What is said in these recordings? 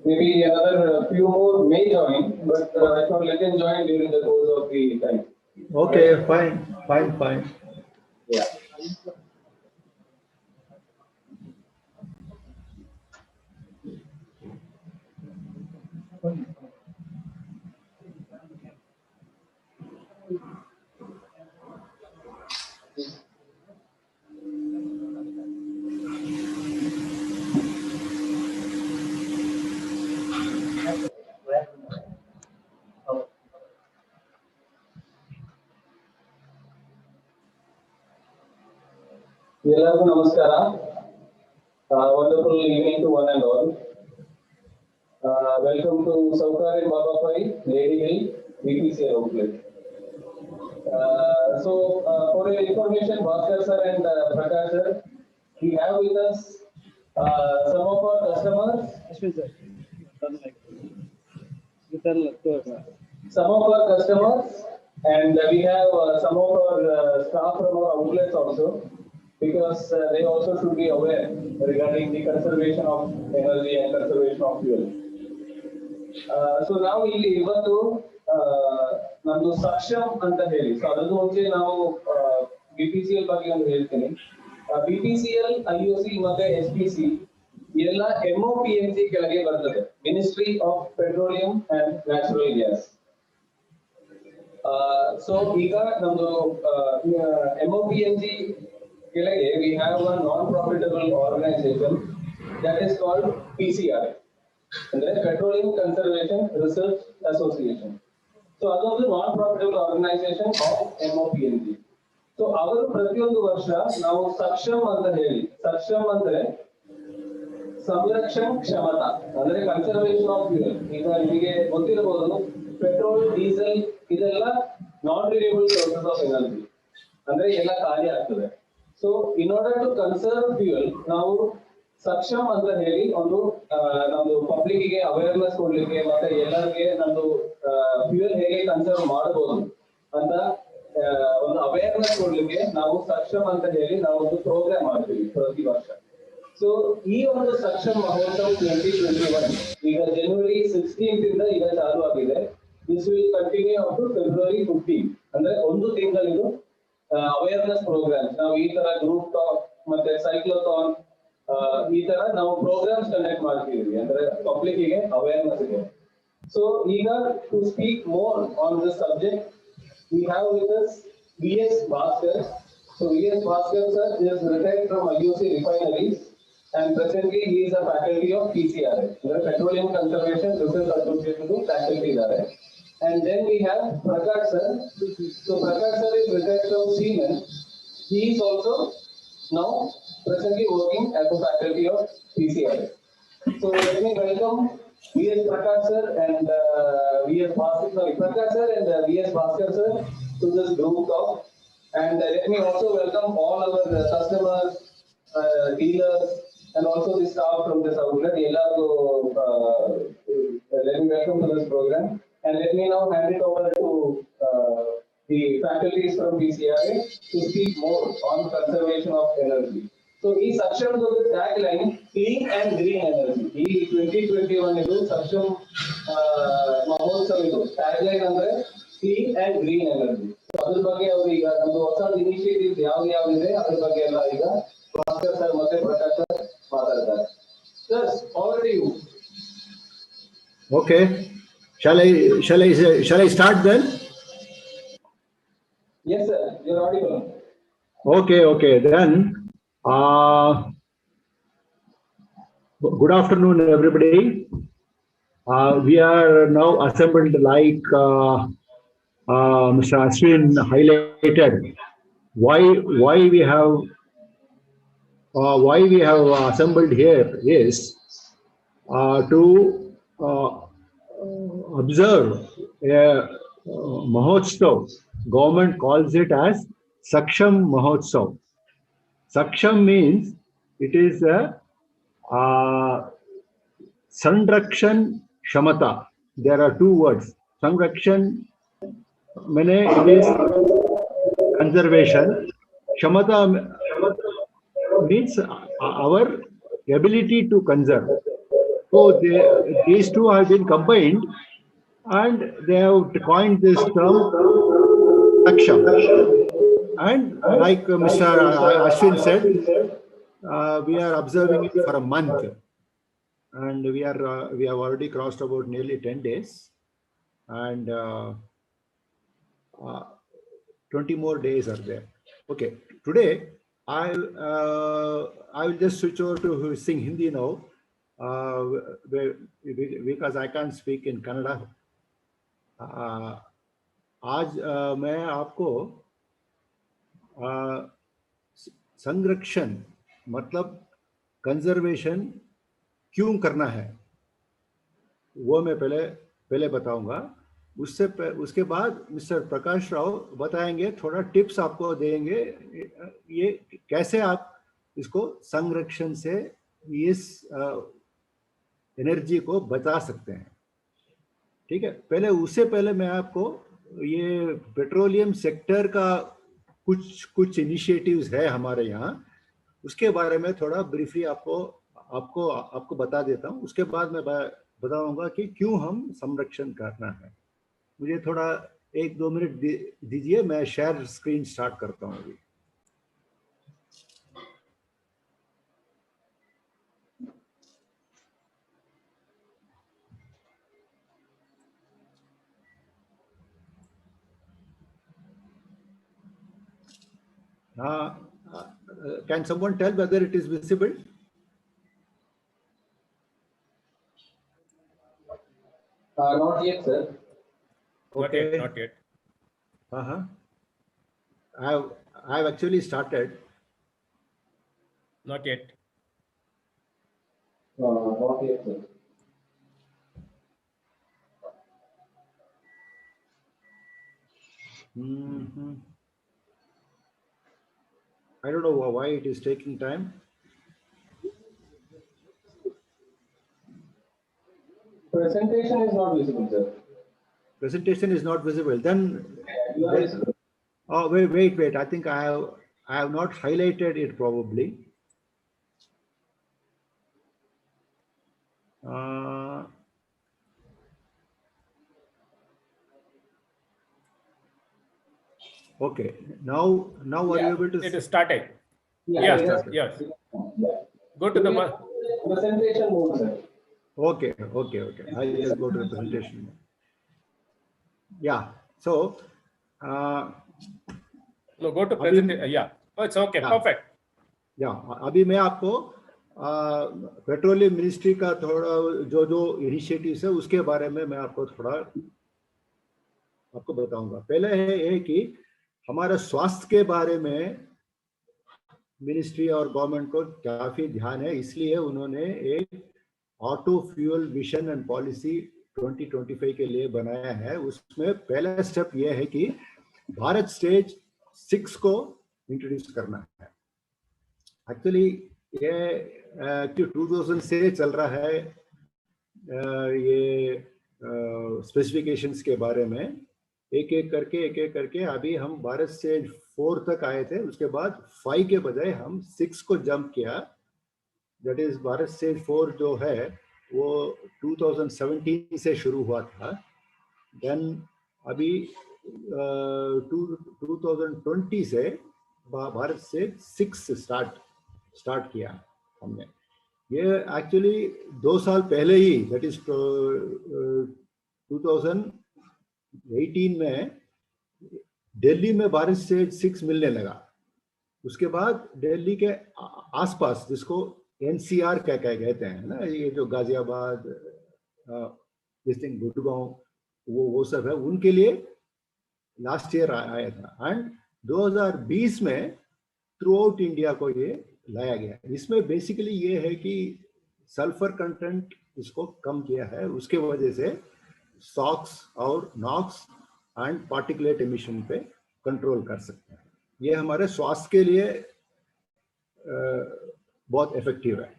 maybe another few more may join, but I thought let them join during the course of the time. Okay, fine. Yeah. ಎಲ್ಲರಿಗೂ ನಮಸ್ಕಾರ. Wonderful evening to one and all. Welcome to Saukari Babapai, Lady Hill, BPCL outlet. For your information, Bhaskar sir and Prakash sir, we have with us some of our customers. Some of our customers, and we have some of our staff from our outlets also, because they also should be aware regarding the conservation of energy and conservation of fuel. So now ಇಲ್ಲಿ ಇವತ್ತು ನಮ್ದು ಸಕ್ಷಮ್ ಅಂತ ಹೇಳಿ, so ಅದನ್ನು ಮುಂಚೆ ನಾವು BPCL ಬಗ್ಗೆ ಒಂದು ಹೇಳ್ತೀನಿ. BPCL, IOC ಮತ್ತೆ SPC ಎಲ್ಲ MOPNG ಕೆಳಗೆ ಬರ್ತದೆ, ministry of petroleum and natural gas. So ಈಗ ನಮ್ದು MOPNG ಕೆಳಗೆ we have a non-profitable organization that is called PCRA, ಅಂದ್ರೆ Petroleum Conservation Research Association. So ಅದೊಂದು non-profitable organization of MOPNG. So ಅವರು ಪ್ರತಿಯೊಂದು ವರ್ಷ ನಾವು ಸಕ್ಷಮ್ ಅಂತ ಹೇಳಿ, ಸಕ್ಷಮ್ ಅಂದ್ರೆ ಸಂರಕ್ಷಣ್ ಕ್ಷಮತಾ, ಅಂದ್ರೆ ಕನ್ಸರ್ವೇಷನ್ ಆಫ್ ಫ್ಯೂಯಲ್. ಈಗ ನಿಮಗೆ ಗೊತ್ತಿರಬಹುದು, ಪೆಟ್ರೋಲ್, ಡೀಸೆಲ್ ಇದೆಲ್ಲ non renewable sources of energy, ಅಂದ್ರೆ ಎಲ್ಲ ಖಾಲಿ ಆಗ್ತದೆ. So in order to conserve fuel, ನಾವು ಸಕ್ಷಮ್ ಅಂತ ಹೇಳಿ ಒಂದು ನಮ್ದು ಪಬ್ಲಿಕ್ ಗೆ ಅವೇರ್ನೆಸ್ ಕೊಡ್ಲಿಕ್ಕೆ ಮತ್ತೆ ಎಲ್ಲರಿಗೆ ನಮ್ದು ಫ್ಯೂಯಲ್ ಹೇಗೆ ಕನ್ಸರ್ವ್ ಮಾಡಬಹುದು ಅಂತ ಒಂದು ಅವೇರ್ನೆಸ್ ಕೊಡ್ಲಿಕ್ಕೆ ನಾವು ಸಕ್ಷಮ್ ಅಂತ ಹೇಳಿ ನಾವು ಒಂದು ಪ್ರೋಗ್ರಾಮ್ ಮಾಡ್ತೀವಿ ಪ್ರತಿ ವರ್ಷ. ಸೊ ಈ ಒಂದು ಸಕ್ಷಮ್ ಮಹೋತ್ಸವ 2021 ಈಗ January 16th ಇಂದ ಈಗ ಚಾಲು ಆಗಿದೆ. This will continue up to February 15, ಅಂದ್ರೆ ಒಂದು ತಿಂಗಳಿದು ಅವೇರ್ನೆಸ್ ಪ್ರೋಗ್ರಾಮ್. ನಾವು ಈ ತರ ಗ್ರೂಪ್ ಟಾಕ್ ಮತ್ತೆ ಸೈಕ್ಲೋಥಾನ್ ಈ ತರ ನಾವು ಪ್ರೋಗ್ರಾಮ್ಸ್ ಕಂಡಕ್ಟ್ ಮಾಡ್ತಿದೀವಿ, ಅಂದ್ರೆ ಪಬ್ಲಿಕ್ ಗೆ ಅವೇರ್ನೆಸ್ ಇದೆ. ಸೊ ಈಗ to speak more on this subject, we have with us V.S. Bhaskar. So V.S. Bhaskar sir is retired from IOC Refineries and presently he is a faculty of PCRA, the Petroleum Conservation Research Association faculty there. And then we have Prakash sir. So Prakash sir is retired from Siemens. He is also now presently working as a faculty of PCRA. So let me welcome V.S. Prakash sir and V.S. Bhaskar, sorry, Prakash sir and V.S. Bhaskar sir to this group talk. And let me also welcome all our customers, dealers, and also the staff from this outlet. Let me welcome to this program. And let me now hand it over to the faculties from PCRA to speak more on conservation of energy. So ಈ ಸಕ್ಷಮ್ದು tag line clean and green energy. ಈ 2021 ಇದು ಸಕ್ಷಮ್ ಮಹೋತ್ಸವ ಇದು tag line ಅಂದ್ರೆ clean and green energy. ಅದ್ರ ಬಗ್ಗೆ ಅವರು ಈಗ ನಮ್ದು ಹೊಸ ಇನಿಷಿಯೇಟಿವ್ಸ್ ಯಾವ್ದಿದೆ ಅದ್ರ ಬಗ್ಗೆ ಎಲ್ಲ ಈಗ ಭಾಸ್ಕರ್ ಸರ್ ಮತ್ತೆ ಪ್ರಕಾಶ್ ಸರ್ ಮಾತಾಡ್ತಾರೆ. Sir, over to you. Okay, shall I start then? Yes sir, you're audible. Okay then. Good afternoon everybody. We are now assembled like Mr. Ashwin highlighted why we have assembled here is to observe a Mahotsav. Government calls it as Saksham Mahotsav. Saksham means it is a Sanrakshan Kshamata. There are two words. Sanrakshan means it is conservation. Kshamata means our ability to conserve. So these two have been combined, and they have coined this term Saksham. And like Mr. Ashwin said, we are observing it for a month, and we have already crossed about nearly 10 days, and 20 more days are there. Okay, today I will just switch over to sing Hindi now, because I can't speak in Kannada. आज मैं आपको संरक्षण मतलब conservation क्यों करना है वो मैं पहले बताऊंगा। उसके बाद मिस्टर प्रकाश राव बताएंगे, थोड़ा टिप्स आपको देंगे ये कैसे आप इसको संरक्षण से इस एनर्जी को बचा सकते हैं। ठीक है, उससे पहले मैं आपको ये पेट्रोलियम सेक्टर का कुछ इनिशिएटिव्स है हमारे यहाँ, उसके बारे में थोड़ा ब्रीफली आपको बता देता हूँ। उसके बाद मैं बताऊंगा कि क्यों हम संरक्षण करना है। मुझे थोड़ा 1-2 मिनट दीजिए, मैं शेयर स्क्रीन स्टार्ट करता हूँ अभी। Can someone tell whether it is visible? Not yet, sir. Okay. Not yet. I have actually started. Not yet. Not yet, sir. I don't know why it is taking time. Presentation is not visible, sir. Presentation is not visible. Then You are visible. oh wait. I think I have not highlighted it probably. Okay. Now are you able to? It is starting. Yeah, Yes. Yeah. Go to the presentation mode, sir. Okay. I'll just go to the presentation. Yeah. So. No, go to presentation. Yeah. Oh, it's okay. Yeah. Perfect. Yeah. अभी मैं आपको petroleum ministry का थोड़ा जो initiatives है उसके बारे में मैं आपको थोड़ा बताऊंगा। पहले है कि हमारा स्वास्थ्य के बारे में मिनिस्ट्री और गवर्नमेंट को काफी ध्यान है, इसलिए उन्होंने एक auto fuel vision and policy 2025 के लिए बनाया है। उसमें पहला स्टेप यह है कि भारत स्टेज 6 को इंट्रोड्यूस करना है। एक्चुअली ये 2000 से चल रहा है ये स्पेसिफिकेशंस के बारे में, एक एक करके अभी हम भारत स्टेज 4 तक आए थे। उसके बाद 5 के बजाय हम 6 को जंप किया। दैट इज भारत स्टेज 4 जो है वो 2017 से शुरू हुआ था। देन अभी 2020 से भारत स्टेज 6 स्टार्ट किया हमने। ये एक्चुअली 2 साल पहले ही, दैट इज 2018 में दिल्ली में भारत स्टेज 6 मिलने लगा। उसके बाद दिल्ली के आसपास, जिसको एनसीआर क्या कहते हैं ना, ये जो गाजियाबाद, गुड़गांव, वो सब है, उनके लिए लास्ट ईयर आया था। एंड 2020 में थ्रू आउट इंडिया को ये लाया गया। इसमें बेसिकली ये है कि सल्फर कंटेंट इसको कम किया है, उसके वजह से सॉक्स और नॉक्स एंड पार्टिकुलेट एमिशन पे कंट्रोल कर सकते हैं। ये हमारे स्वास्थ्य के लिए बहुत इफेक्टिव है।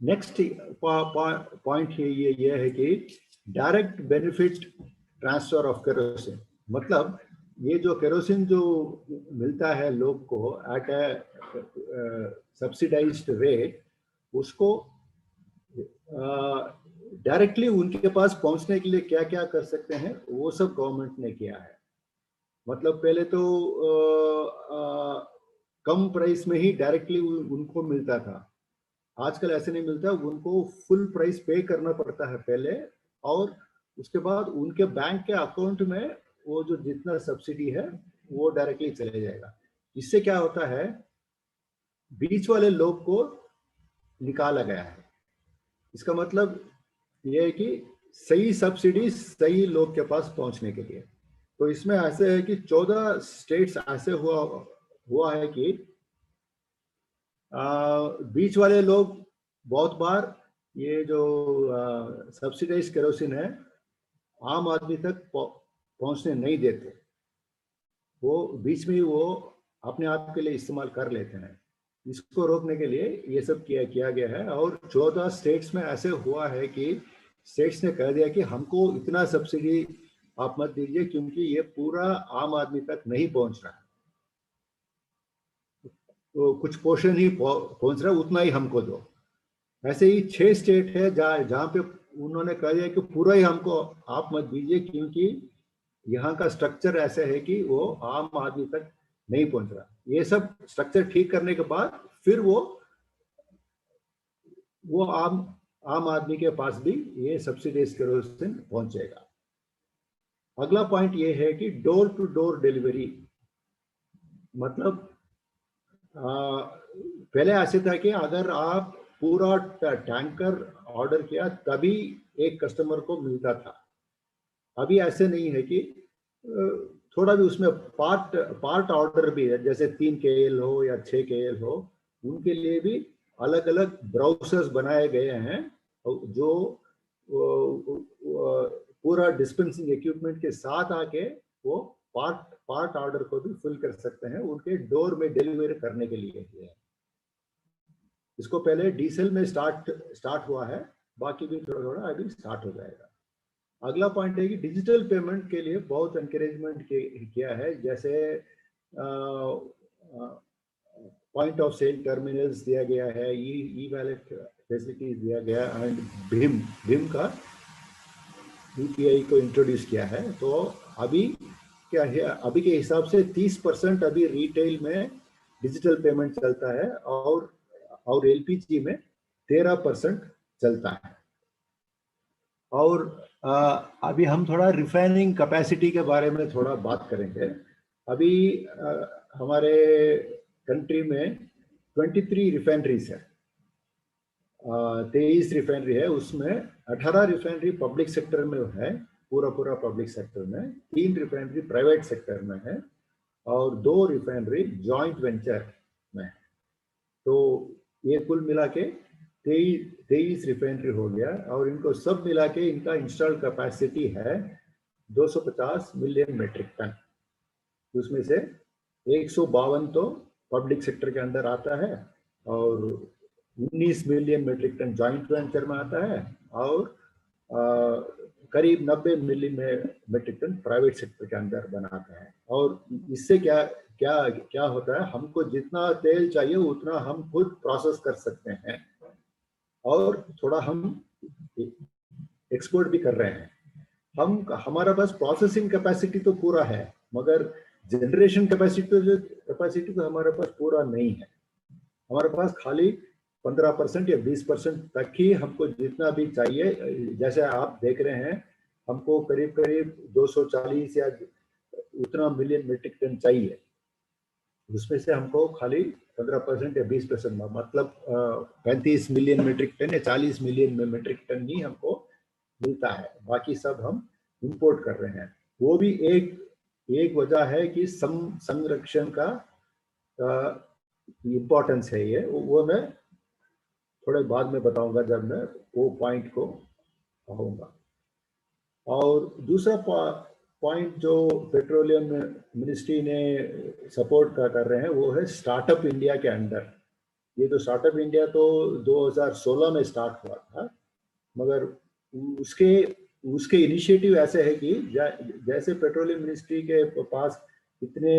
नेक्स्ट पॉइंट ये है कि direct benefit transfer of kerosene, मतलब ये जो केरोसिन जो मिलता है लोग को एट ए सब्सिडाइज्ड रेट, उसको डायरेक्टली उनके पास पहुंचने के लिए क्या क्या कर सकते हैं वो सब गवर्नमेंट ने किया है। मतलब पहले तो कम प्राइस में ही डायरेक्टली उनको मिलता था, आजकल ऐसे नहीं मिलता, उनको फुल प्राइस पे करना पड़ता है पहले, और उसके बाद उनके बैंक के अकाउंट में वो जो जितना सब्सिडी है वो डायरेक्टली चले जाएगा। इससे क्या होता है, बीच वाले लोग को निकाला गया है। इसका मतलब ये है कि सही सब्सिडी सही लोग के पास पहुंचने के लिए। तो इसमें ऐसे है कि 14 स्टेट्स ऐसे हुआ है कि बीच वाले लोग बहुत बार ये जो सब्सिडाइज केरोसिन है आम आदमी तक पहुंचने नहीं देते, वो बीच में वो अपने आप के लिए इस्तेमाल कर लेते हैं। इसको रोकने के लिए ये सब किया गया है। और 14 स्टेट्स में ऐसे हुआ है कि स्टेट्स ने कह दिया कि हमको इतना सब्सिडी आप मत दीजिए क्योंकि ये पूरा आम आदमी तक नहीं पहुंच रहा है, तो कुछ पोर्शन ही पहुंच रहा है, उतना ही हमको दो। ऐसे ही 6 स्टेट है जहाँ पे उन्होंने कह दिया कि पूरा ही हमको आप मत दीजिए क्योंकि यहाँ का स्ट्रक्चर ऐसा है कि वो आम आदमी तक नहीं पहुंच रहा। ये सब स्ट्रक्चर ठीक करने के बाद फिर वो आम आदमी के पास भी ये सब्सिडाइज केरोसिन पहुंचेगा। अगला पॉइंट ये है कि डोर टू डोर डिलीवरी। मतलब पहले ऐसे था कि अगर आप पूरा टैंकर ऑर्डर किया तभी एक कस्टमर को मिलता था। अभी ऐसे नहीं है कि थोड़ा भी उसमें पार्ट ऑर्डर भी है, जैसे 3 KL हो या 6 KL हो, उनके लिए भी अलग अलग ब्राउजर्स बनाए गए हैं जो पूरा डिस्पेंसिंग इक्विपमेंट के साथ आके वो पार्ट ऑर्डर को भी फिल कर सकते हैं, उनके डोर में डिलीवर करने के लिए है। इसको पहले डीजल में स्टार्ट हुआ है, बाकी भी थोड़ा थोड़ा अभी स्टार्ट हो जाएगा। अगला पॉइंट है कि डिजिटल पेमेंट के लिए बहुत एनकरेजमेंट किया है, जैसे पॉइंट ऑफ सेल टर्मिनल्स दिया गया है, ई वैलेट फैसिलिटीज दिया गया, एंड भीम का यूपीआई को इंट्रोड्यूस किया है। तो अभी क्या है, अभी के हिसाब से 30% अभी रिटेल में डिजिटल पेमेंट चलता है और एलपीजी में 13% चलता है। और अभी हम थोड़ा रिफाइनिंग कैपेसिटी के बारे में थोड़ा बात करेंगे। अभी हमारे कंट्री में 23 रिफाइनरीज है, 23 रिफाइनरी है, उसमें 18 रिफाइनरी पब्लिक सेक्टर में है, पूरा पब्लिक सेक्टर में, 3 रिफाइनरी प्राइवेट सेक्टर में है और 2 रिफाइनरी जॉइंट वेंचर में है। तो ये कुल मिला के 23 रिफाइनरी हो गया और इनको सब मिला के इनका इंस्टॉल्ड कैपेसिटी है 250 मिलियन मेट्रिक टन। उसमें से 152 तो पब्लिक सेक्टर के अंदर आता है और 19 million metric ton joint venture में आता है और करीब 90 million metric ton private sector के अंदर बनाता है। और इससे क्या होता है, हमको जितना तेल चाहिए उतना हम खुद प्रोसेस कर सकते हैं और थोड़ा हम एक्सपोर्ट भी कर रहे हैं। हमारा पास प्रोसेसिंग कैपेसिटी तो पूरा है मगर जनरेशन कैपेसिटी तो हमारे पास पूरा नहीं है। हमारे पास खाली 15% या 20% तक ही हमको जितना भी चाहिए, जैसे आप देख रहे हैं हमको करीब 240 या उतना मिलियन मेट्रिक टन चाहिए, उसमें से हमको खाली 15% या 20%, मतलब 35 मिलियन मेट्रिक टन या 40 मिलियन मेट्रिक टन ही हमको मिलता है, बाकी सब हम इंपोर्ट कर रहे हैं। वो भी एक वजह है कि संरक्षण का इम्पोर्टेंस है ये, वो मैं थोड़े बाद में बताऊंगा जब मैं वो पॉइंट को कहूँगा। और दूसरा पॉइंट जो पेट्रोलियम मिनिस्ट्री ने सपोर्ट कर रहे हैं वो है स्टार्टअप इंडिया के अंडर। ये तो स्टार्टअप इंडिया तो 2016 में स्टार्ट हुआ था, मगर उसके इनिशिएटिव ऐसे है कि जैसे पेट्रोलियम मिनिस्ट्री के पास इतने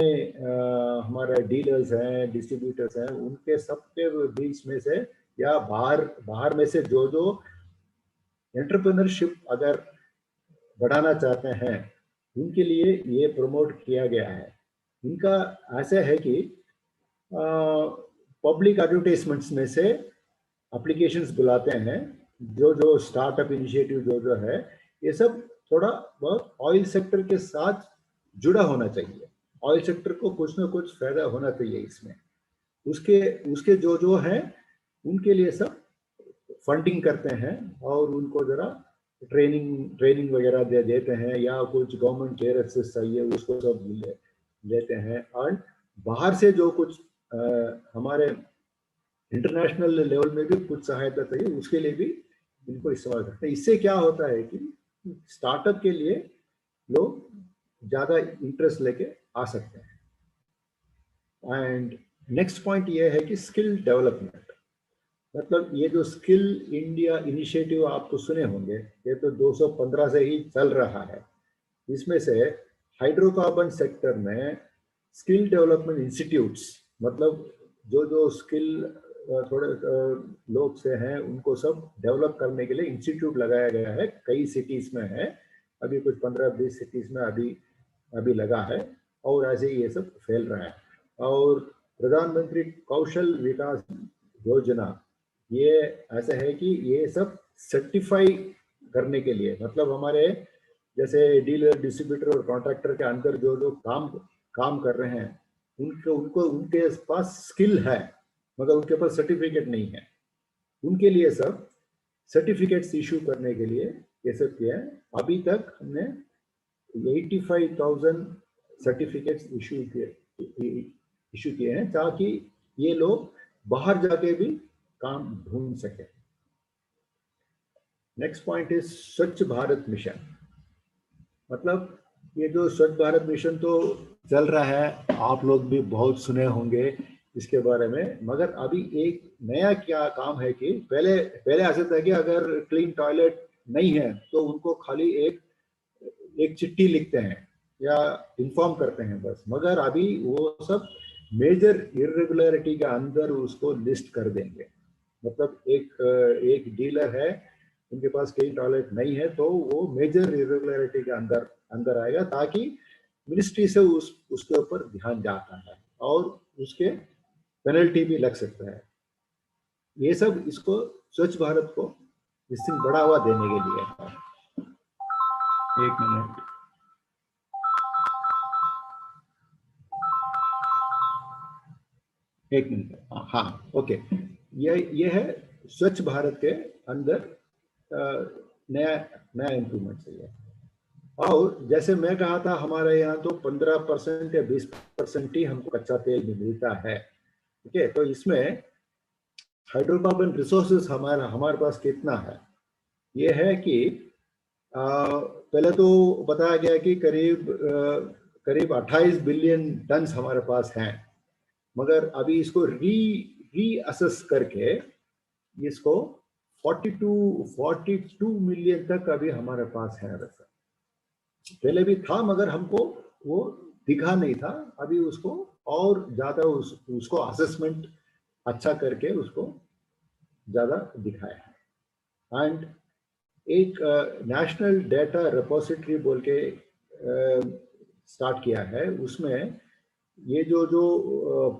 हमारे डीलर्स हैं, डिस्ट्रीब्यूटर्स हैं, उनके सबके बीच में से या बाहर में से जो एंटरप्रेन्योरशिप अगर बढ़ाना चाहते हैं उनके लिए ये प्रमोट किया गया है। इनका ऐसा है कि पब्लिक एडवर्टाइजमेंट्स में से एप्लीकेशंस बुलाते हैं, जो स्टार्टअप इनिशिएटिव जो है, ये सब थोड़ा बहुत ऑयल सेक्टर के साथ जुड़ा होना चाहिए। ऑयल सेक्टर को कुछ ना कुछ फायदा होना चाहिए इसमें। उसके जो हैं उनके लिए सब फंडिंग करते हैं और उनको जरा ट्रेनिंग वगैरह देते हैं, या कुछ गवर्नमेंट केयर चाहिए उसको सब लेते हैं। और बाहर से जो कुछ हमारे इंटरनेशनल लेवल में भी कुछ सहायता चाहिए, उसके लिए भी इनको इस्तेमाल करते हैं। इससे क्या होता है कि स्टार्टअप के लिए लोग ज़्यादा इंटरेस्ट लेके आ सकते हैं। एंड नेक्स्ट पॉइंट ये है कि स्किल डेवलपमेंट, मतलब ये जो स्किल इंडिया इनिशिएटिव आपको सुने होंगे, ये तो 215 से ही चल रहा है। इसमें से हाइड्रोकार्बन सेक्टर में स्किल डेवलपमेंट इंस्टीट्यूट्स, मतलब जो स्किल थोड़े लोग से हैं उनको सब डेवलप करने के लिए इंस्टीट्यूट लगाया गया है। कई सिटीज में है, अभी कुछ 15-20 सिटीज में अभी लगा है, और ऐसे ही ये सब फैल रहा है। और प्रधानमंत्री कौशल विकास योजना, ये ऐसा है कि ये सब सर्टिफाई करने के लिए, मतलब हमारे जैसे डीलर, डिस्ट्रीब्यूटर और कॉन्ट्रैक्टर के अंदर जो काम कर रहे हैं, उनके पास स्किल है मगर उनके पास सर्टिफिकेट नहीं है, उनके लिए सब सर्टिफिकेट्स इशू करने के लिए ये सब किया है। अभी तक हमने 85,000 सर्टिफिकेट्स इशू किए हैं, ताकि ये लोग बाहर जाके भी काम ढूंढ सके। नेक्स्ट पॉइंट इज स्वच्छ भारत मिशन। मतलब ये जो स्वच्छ भारत मिशन तो चल रहा है, आप लोग भी बहुत सुने होंगे इसके बारे में, मगर अभी एक नया क्या काम है कि पहले ऐसा था कि अगर क्लीन टॉयलेट नहीं है तो उनको खाली एक चिट्ठी लिखते हैं या इन्फॉर्म करते हैं बस, मगर अभी वो सब मेजर इरेगुलरिटी के अंदर उसको लिस्ट कर देंगे। मतलब एक डीलर है, उनके पास क्लीन टॉयलेट नहीं है, तो वो मेजर इरेगुलरिटी के अंदर आएगा, ताकि मिनिस्ट्री से उसके ऊपर ध्यान जाता है और उसके पेनल्टी भी लग सकता है। ये सब इसको स्वच्छ भारत को इस दिन बढ़ावा देने के लिए है। एक मिनट, हाँ ओके, ये है स्वच्छ भारत के अंदर नया इम्प्रूवमेंट चाहिए। और जैसे मैं कहा था, हमारे यहाँ तो 15% या 20% ही हमको कच्चा तेल मिलता है, ठीक है। तो इसमें हाइड्रोकार्बन रिसोर्सेज हमारे पास कितना है, ये है कि पहले तो बताया गया कि करीब 28 बिलियन टन हमारे पास हैं, मगर अभी इसको री असेस करके इसको 42 मिलियन तक अभी हमारे पास है। वैसा पहले भी था मगर हमको वो दिखा नहीं था, अभी उसको और ज्यादा उसको असेसमेंट अच्छा करके उसको ज्यादा दिखाया है। एंड एक नेशनल डेटा रिपोजिटरी बोल के स्टार्ट किया है, उसमें ये जो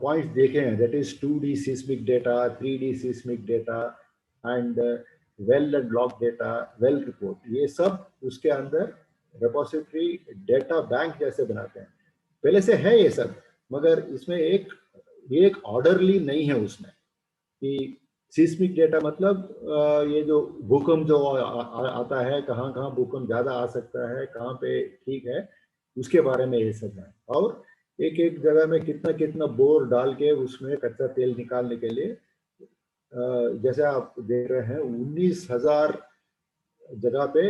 पॉइंट्स देखे हैं, that is 2D seismic data, 3D seismic data and well and log data, well report, ये सब उसके अंदर रिपोजिटरी डेटा बैंक जैसे बनाते हैं। पहले से है ये सब, मगर इसमें एक ऑर्डरली नहीं है उसमें कि सीस्मिक डेटा मतलब ये जो भूकंप जो आता है, कहाँ कहाँ भूकंप ज्यादा आ सकता है, कहाँ पे ठीक है, उसके बारे में ये सब है। और एक जगह में कितना बोर डाल के उसमें कच्चा तेल निकालने के लिए, जैसे आप देख रहे हैं 19,000 जगह पे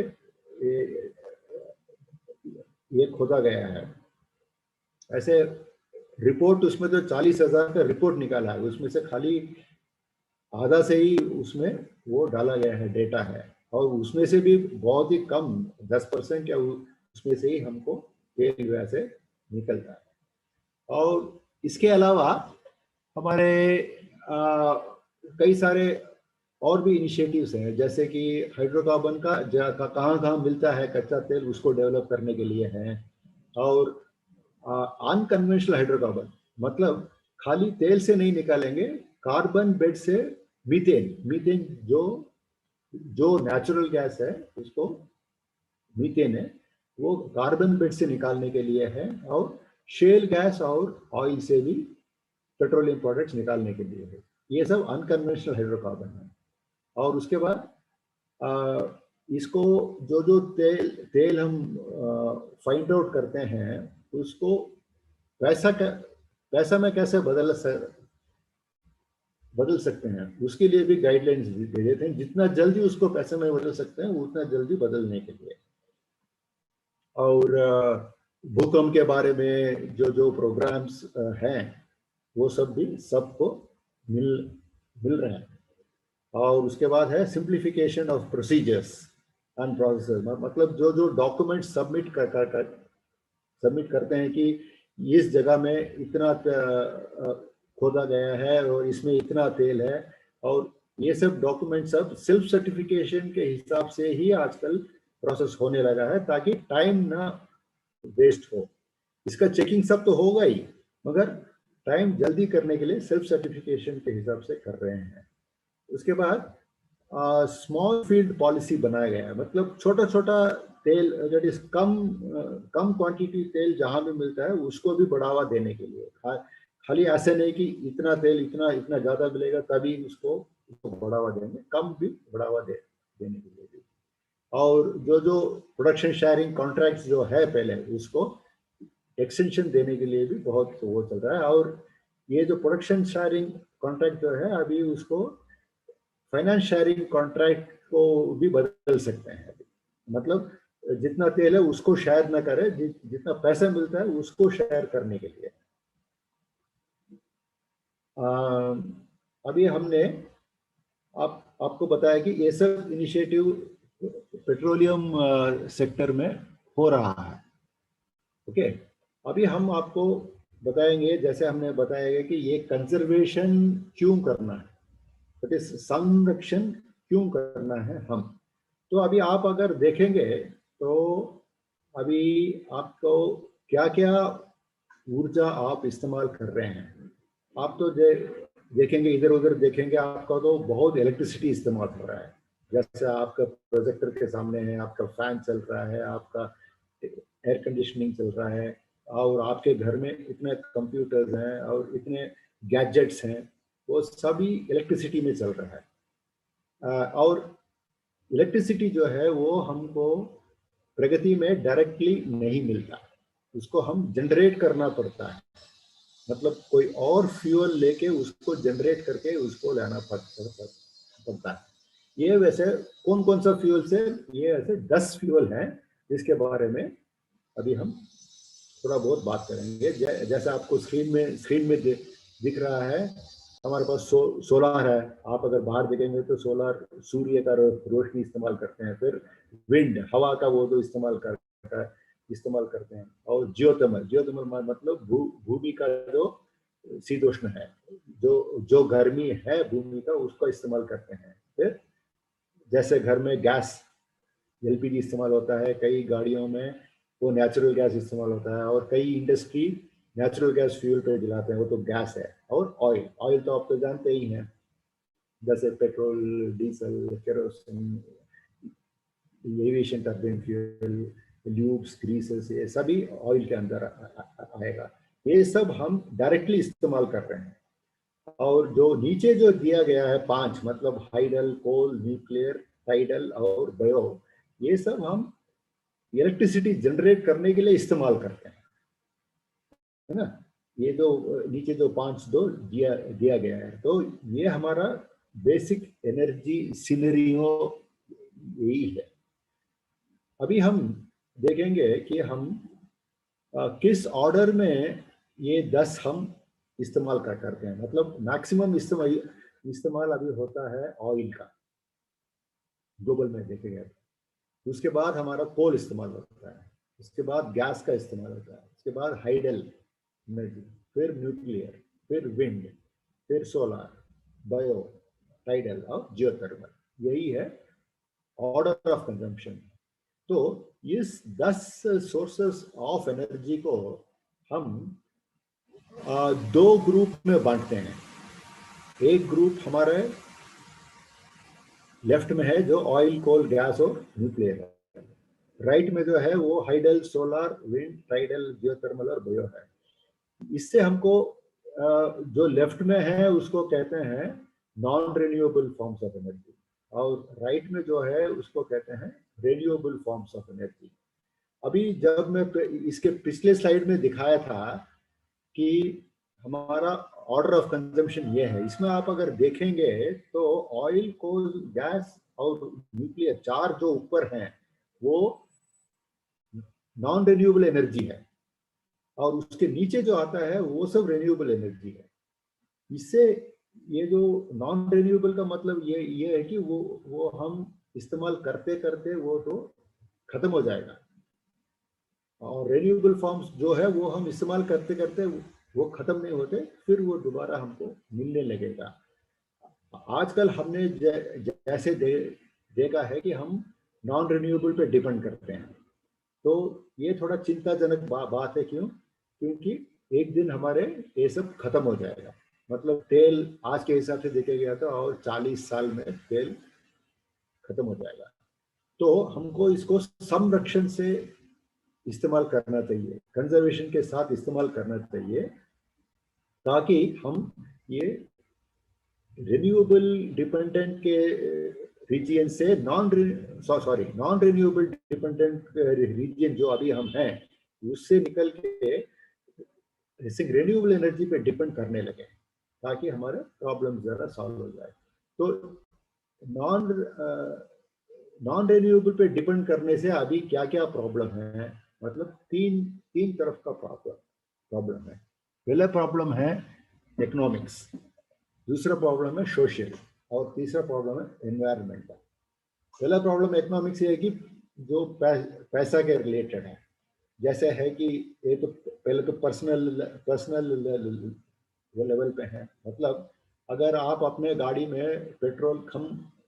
ये खोदा गया है। ऐसे रिपोर्ट उसमें तो 40,000 का रिपोर्ट निकाला है, उसमें से खाली आधा से ही उसमें वो डाला गया है, डेटा है, और उसमें से भी बहुत ही कम 10% या उसमें से ही हमको तेल वैसे निकलता है। और इसके अलावा हमारे कई सारे और भी इनिशिएटिव्स हैं, जैसे कि हाइड्रोकार्बन का कहाँ कहाँ मिलता है कच्चा तेल, उसको डेवलप करने के लिए है। और अनकन्वेंशनल हाइड्रोकार्बन मतलब खाली तेल से नहीं निकालेंगे, कार्बन बेड से मीथेन, मीथेन जो जो नेचुरल गैस है उसको मीथेन है, वो कार्बन बेड से निकालने के लिए है। और शेल गैस और ऑयल से भी पेट्रोलियम प्रोडक्ट्स निकालने के लिए है। ये सब अनकन्वेंशनल हाइड्रोकार्बन है। और उसके बाद इसको जो जो तेल तेल हम फाइंड आउट करते हैं उसको पैसा में कैसे बदल सकते हैं, उसके लिए भी गाइडलाइंस दे देते हैं। जितना जल्दी उसको पैसे में बदल सकते हैं उतना जल्दी बदलने के लिए। और भूकंप के बारे में जो जो प्रोग्राम्स हैं वो सब भी सबको मिल मिल रहे हैं। और उसके बाद है simplification of procedures and process, मतलब जो जो डॉक्यूमेंट सबमिट करते हैं कि इस जगह में इतना खोदा गया है और इसमें इतना तेल है, और ये सब डॉक्यूमेंट सब सेल्फ सर्टिफिकेशन के हिसाब से ही आजकल प्रोसेस होने लगा है, ताकि टाइम ना वेस्ट हो। इसका चेकिंग सब तो होगा ही, मगर टाइम जल्दी करने के लिए सेल्फ सर्टिफिकेशन के हिसाब से कर रहे हैं। उसके बाद स्मॉल फील्ड पॉलिसी बनाया गया है, मतलब छोटा छोटा तेल दैट इज कम क्वांटिटी तेल जहां भी मिलता है उसको भी बढ़ावा देने के लिए। खाली ऐसे नहीं कि इतना तेल इतना इतना ज्यादा मिलेगा तभी उसको बढ़ावा देंगे, कम भी बढ़ावा देने के लिए भी। और जो जो प्रोडक्शन शेयरिंग कॉन्ट्रैक्ट्स जो है पहले उसको एक्सटेंशन देने के लिए भी बहुत वो चल रहा है। और ये जो प्रोडक्शन शेयरिंग कॉन्ट्रैक्ट जो है अभी उसको फाइनेंस शेयरिंग कॉन्ट्रैक्ट को भी बदल सकते हैं। मतलब जितना तेल है उसको शेयर ना करे, जितना पैसा मिलता है उसको शेयर करने के लिए। अभी हमने आपको बताया कि ये सब इनिशिएटिव पेट्रोलियम सेक्टर में हो रहा है। ओके, अभी हम आपको बताएंगे, जैसे हमने बताया कि ये कंजर्वेशन क्यों करना है, that is संरक्षण क्यों करना है हम। तो अभी आप अगर देखेंगे तो अभी आपको क्या क्या ऊर्जा आप इस्तेमाल कर रहे हैं, आप तो देखेंगे इधर उधर देखेंगे आपका तो बहुत इलेक्ट्रिसिटी इस्तेमाल हो रहा है। जैसे आपका प्रोजेक्टर के सामने है, आपका फैन चल रहा है, आपका एयर कंडीशनिंग चल रहा है, और आपके घर में इतने कंप्यूटर्स हैं और इतने गैजेट्स हैं, वो सभी इलेक्ट्रिसिटी में चल रहा है। और इलेक्ट्रिसिटी जो है वो हमको प्रगति में डायरेक्टली नहीं मिलता, उसको हम जनरेट करना पड़ता है। मतलब कोई और फ्यूल लेके उसको जनरेट करके उसको लाना पड़ता है। ये वैसे कौन कौन सा फ्यूल से, ये ऐसे 10 फ्यूल हैं जिसके बारे में अभी हम थोड़ा बहुत बात करेंगे। जैसा आपको स्क्रीन में दिख रहा है, हमारे पास सोलार है। आप अगर बाहर देखेंगे तो सोलार सूर्य का रोशनी इस्तेमाल करते हैं। फिर विंड, हवा का वो तो इस्तेमाल करते हैं। और जियोथर्मल मतलब भूमि का जो शीतोष्ण है, जो गर्मी है भूमि का, उसका इस्तेमाल करते हैं। फिर जैसे घर में गैस एलपीजी इस्तेमाल होता है, कई गाड़ियों में वो नेचुरल गैस इस्तेमाल होता है, और कई इंडस्ट्री नेचुरल गैस फ्यूल पे जलाते हैं, वो तो गैस है। और ऑयल तो आप तो जानते ही हैं, जैसे petrol, diesel, kerosene, aviation turbine fuel, lubes, greases, ये सभी ऑयल के अंदर आएगा। ये सब हम डायरेक्टली इस्तेमाल कर रहे हैं। और जो नीचे जो दिया गया है 5, मतलब हाइडल, कोल, न्यूक्लियर, टाइडल और बायो, ये सब हम इलेक्ट्रिसिटी जनरेट करने के लिए इस्तेमाल करते हैं, है ना। ये जो नीचे जो 5 दिया गया है, तो ये हमारा बेसिक एनर्जी सिनेरियो यही है। अभी हम देखेंगे कि हम किस ऑर्डर में ये 10 हम इस्तेमाल करते हैं। मतलब मैक्सिमम इस्तेमाल अभी होता है ऑयल का, ग्लोबल में देखेंगे। उसके बाद हमारा कोल इस्तेमाल होता है, उसके बाद गैस का इस्तेमाल होता है, उसके बाद हाइडल एनर्जी, फिर न्यूक्लियर, फिर विंड, फिर सोलार, बायो, टाइडल और जियोथर्मल, यही है ऑर्डर ऑफ कंजम्पशन। तो इस 10 सोर्सेस ऑफ एनर्जी को हम दो ग्रुप में बांटते हैं। एक ग्रुप हमारे लेफ्ट में है जो ऑयल, कोल, गैस और न्यूक्लियर है। राइट में जो है वो hydel, solar, wind, tidal, geothermal और बायो है। इससे हमको जो लेफ्ट में है उसको कहते हैं non renewable forms of energy, और राइट में जो है उसको कहते हैं रिन्यूएबल फॉर्म्स ऑफ एनर्जी। अभी जब मैं इसके पिछले स्लाइड में दिखाया था कि हमारा ऑर्डर ऑफ कंजम्पशन ये है, इसमें आप अगर देखेंगे तो ऑयल, कोल, गैस और न्यूक्लियर, चार जो ऊपर हैं वो नॉन रिन्यूएबल एनर्जी है, और उसके नीचे जो आता है वो सब रिन्यूएबल एनर्जी है। इससे ये जो नॉन रिन्यूएबल का मतलब ये है कि वो हम इस्तेमाल करते करते वो तो खत्म हो जाएगा, और रिन्यूएबल फॉर्म्स जो है वो हम इस्तेमाल करते करते वो खत्म नहीं होते, फिर वो दोबारा हमको मिलने लगेगा। आजकल हमने जैसे देखा है कि हम नॉन रिन्यूएबल पे डिपेंड करते हैं, तो ये थोड़ा चिंताजनक बात है। क्यों? क्योंकि एक दिन हमारे ये सब खत्म हो जाएगा। मतलब तेल आज के हिसाब से देखा गया था और 40 साल में तेल खत्म हो जाएगा। तो हमको इसको संरक्षण से इस्तेमाल करना चाहिए, कंजर्वेशन के साथ इस्तेमाल करना चाहिए, ताकि हम ये रिन्यूएबल डिपेंडेंट के रीजन से नॉन रिन्यूएबल डिपेंडेंट रीजन जो अभी हम हैं उससे निकल के रिन्यूएबल एनर्जी पे डिपेंड करने लगे, ताकि हमारे प्रॉब्लम जरा सॉल्व हो जाए। तो नॉन रिन्यूएबल पे डिपेंड करने से अभी क्या क्या प्रॉब्लम है, मतलब तीन तरफ का प्रॉब्लम है। पहला प्रॉब्लम है इकोनॉमिक्स, दूसरा प्रॉब्लम है सोशल, और तीसरा प्रॉब्लम है एनवायरमेंटल। पहला प्रॉब्लम इकोनॉमिक्स ये है कि जो पैसा के रिलेटेड है, जैसे है कि ये तो पहले तो पर्सनल लेवल पे है। मतलब अगर आप अपने गाड़ी में पेट्रोल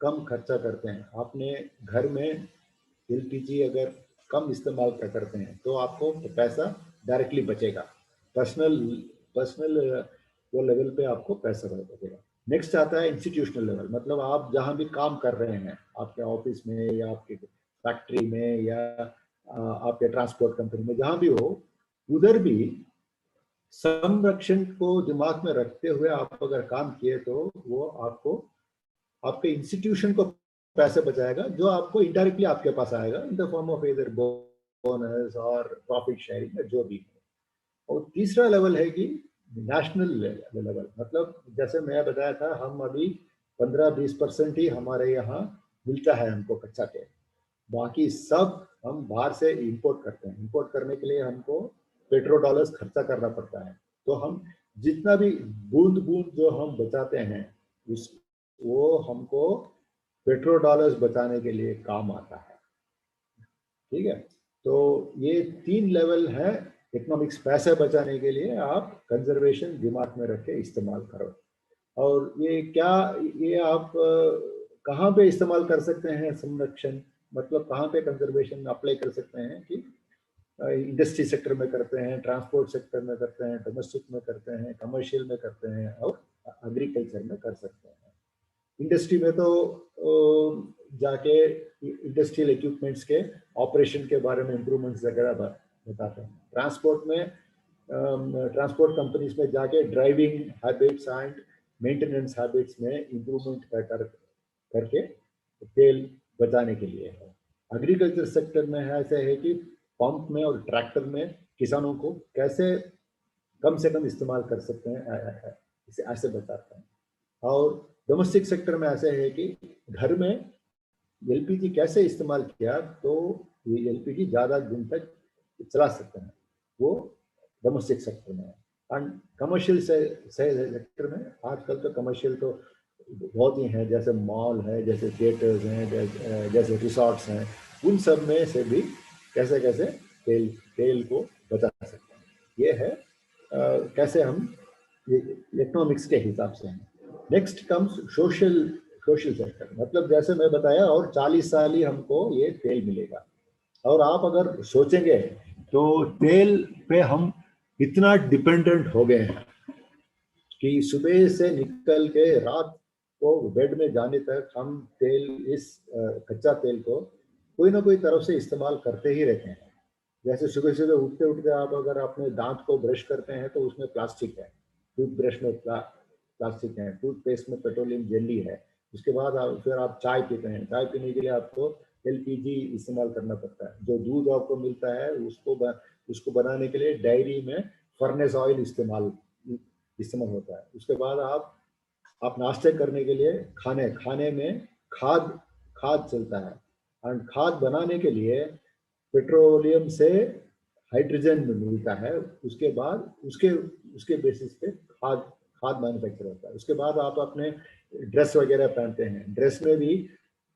कम खर्चा करते हैं, अपने घर में एलपीजी अगर कम इस्तेमाल करते हैं, तो आपको पैसा डायरेक्टली बचेगा। पर्सनल वो लेवल पे आपको पैसा बचेगा। नेक्स्ट आता है इंस्टीट्यूशनल लेवल, मतलब आप जहाँ भी काम कर रहे हैं, आपके ऑफिस में या आपके फैक्ट्री में या आपके ट्रांसपोर्ट कंपनी में, जहाँ भी हो, उधर भी संरक्षण को दिमाग में रखते हुए आप अगर काम किए तो वो आपको आपके इंस्टीट्यूशन को पैसे बचाएगा, जो आपको इनडायरेक्टली आपके पास आएगा इन द फॉर्म ऑफ इधर बोनस और प्रॉफिट शेयरिंग, जो भी है। और तीसरा लेवल है कि नेशनल लेवल, मतलब जैसे मैं बताया था, हम अभी 15-20% ही हमारे यहाँ मिलता है हमको कच्चा तेल, बाकी सब हम बाहर से इंपोर्ट करते हैं। इंपोर्ट करने के लिए हमको पेट्रोल डॉलर्स खर्चा करना पड़ता है। तो हम जितना भी बूंद बूंद जो हम बचाते हैं वो हमको पेट्रोल डॉलर्स बचाने के लिए काम आता है। ठीक है, तो ये 3 लेवल है इकोनॉमिक्स। पैसे बचाने के लिए आप कंजर्वेशन दिमाग में रख के इस्तेमाल करो। और ये आप कहाँ पे इस्तेमाल कर सकते हैं संरक्षण, मतलब कहाँ पे कंजर्वेशन अप्लाई कर सकते हैं कि इंडस्ट्री सेक्टर में करते हैं, ट्रांसपोर्ट सेक्टर में करते हैं, डोमेस्टिक में करते हैं, कमर्शियल में करते हैं, और एग्रीकल्चर में कर सकते हैं। इंडस्ट्री में तो जाके इंडस्ट्रियल इक्विपमेंट्स के ऑपरेशन के बारे में इम्प्रूवमेंट्स वगैरह बताते हैं। ट्रांसपोर्ट में ट्रांसपोर्ट कंपनीज में जाके driving habits and maintenance habits में इम्प्रूवमेंट करके तेल बचाने के लिए है। एग्रीकल्चर सेक्टर में ऐसे है कि पंप में और ट्रैक्टर में किसानों को कैसे कम से कम इस्तेमाल कर सकते हैं, इसे ऐसे बताते हैं। और डोमेस्टिक सेक्टर में ऐसे है कि घर में एलपीजी कैसे इस्तेमाल किया तो ये एलपीजी ज़्यादा दिन तक चला सकते हैं, वो डोमेस्टिक सेक्टर में है। एंड कमर्शियल सेक्टर में आजकल तो कमर्शियल तो बहुत ही हैं, जैसे मॉल है, जैसे थिएटर्स हैं, जैसे रिसोर्ट्स हैं, उन सब में से भी कैसे कैसे तेल को बचा सकते हैं। ये है कैसे हम इकोनॉमिक्स के हिसाब से हैं। Next comes social social sector, मतलब जैसे मैं बताया, और 40 साल ही हमको ये तेल मिलेगा। और आप अगर सोचेंगे तो तेल पे हम इतना डिपेंडेंट हो गए हैं कि सुबह से निकल के रात को बेड में जाने तक हम तेल, इस कच्चा तेल को कोई ना कोई तरफ से इस्तेमाल करते ही रहते हैं। जैसे सुबह सुबह उठते उठते आप अगर अपने दांत को ब्रश करते हैं तो उसमें प्लास्टिक है, टूथब्रश में प्लास्टिक है, टूथपेस्ट में पेट्रोलियम जेली है। उसके बाद फिर आप चाय पीते हैं, चाय पीने के लिए आपको एलपीजी इस्तेमाल करना पड़ता है। जो दूध आपको मिलता है उसको बनाने के लिए डायरी में फर्नेस ऑयल इस्तेमाल होता है। उसके बाद आप नाश्ते करने के लिए खाने में खाद खाद चलता है। और खाद बनाने के लिए पेट्रोलियम से हाइड्रोजन मिलता है। उसके बाद उसके बेसिस पे खाद खाद मैन्युफैक्चर होता है। उसके बाद आप अपने ड्रेस वगैरह पहनते हैं, ड्रेस में भी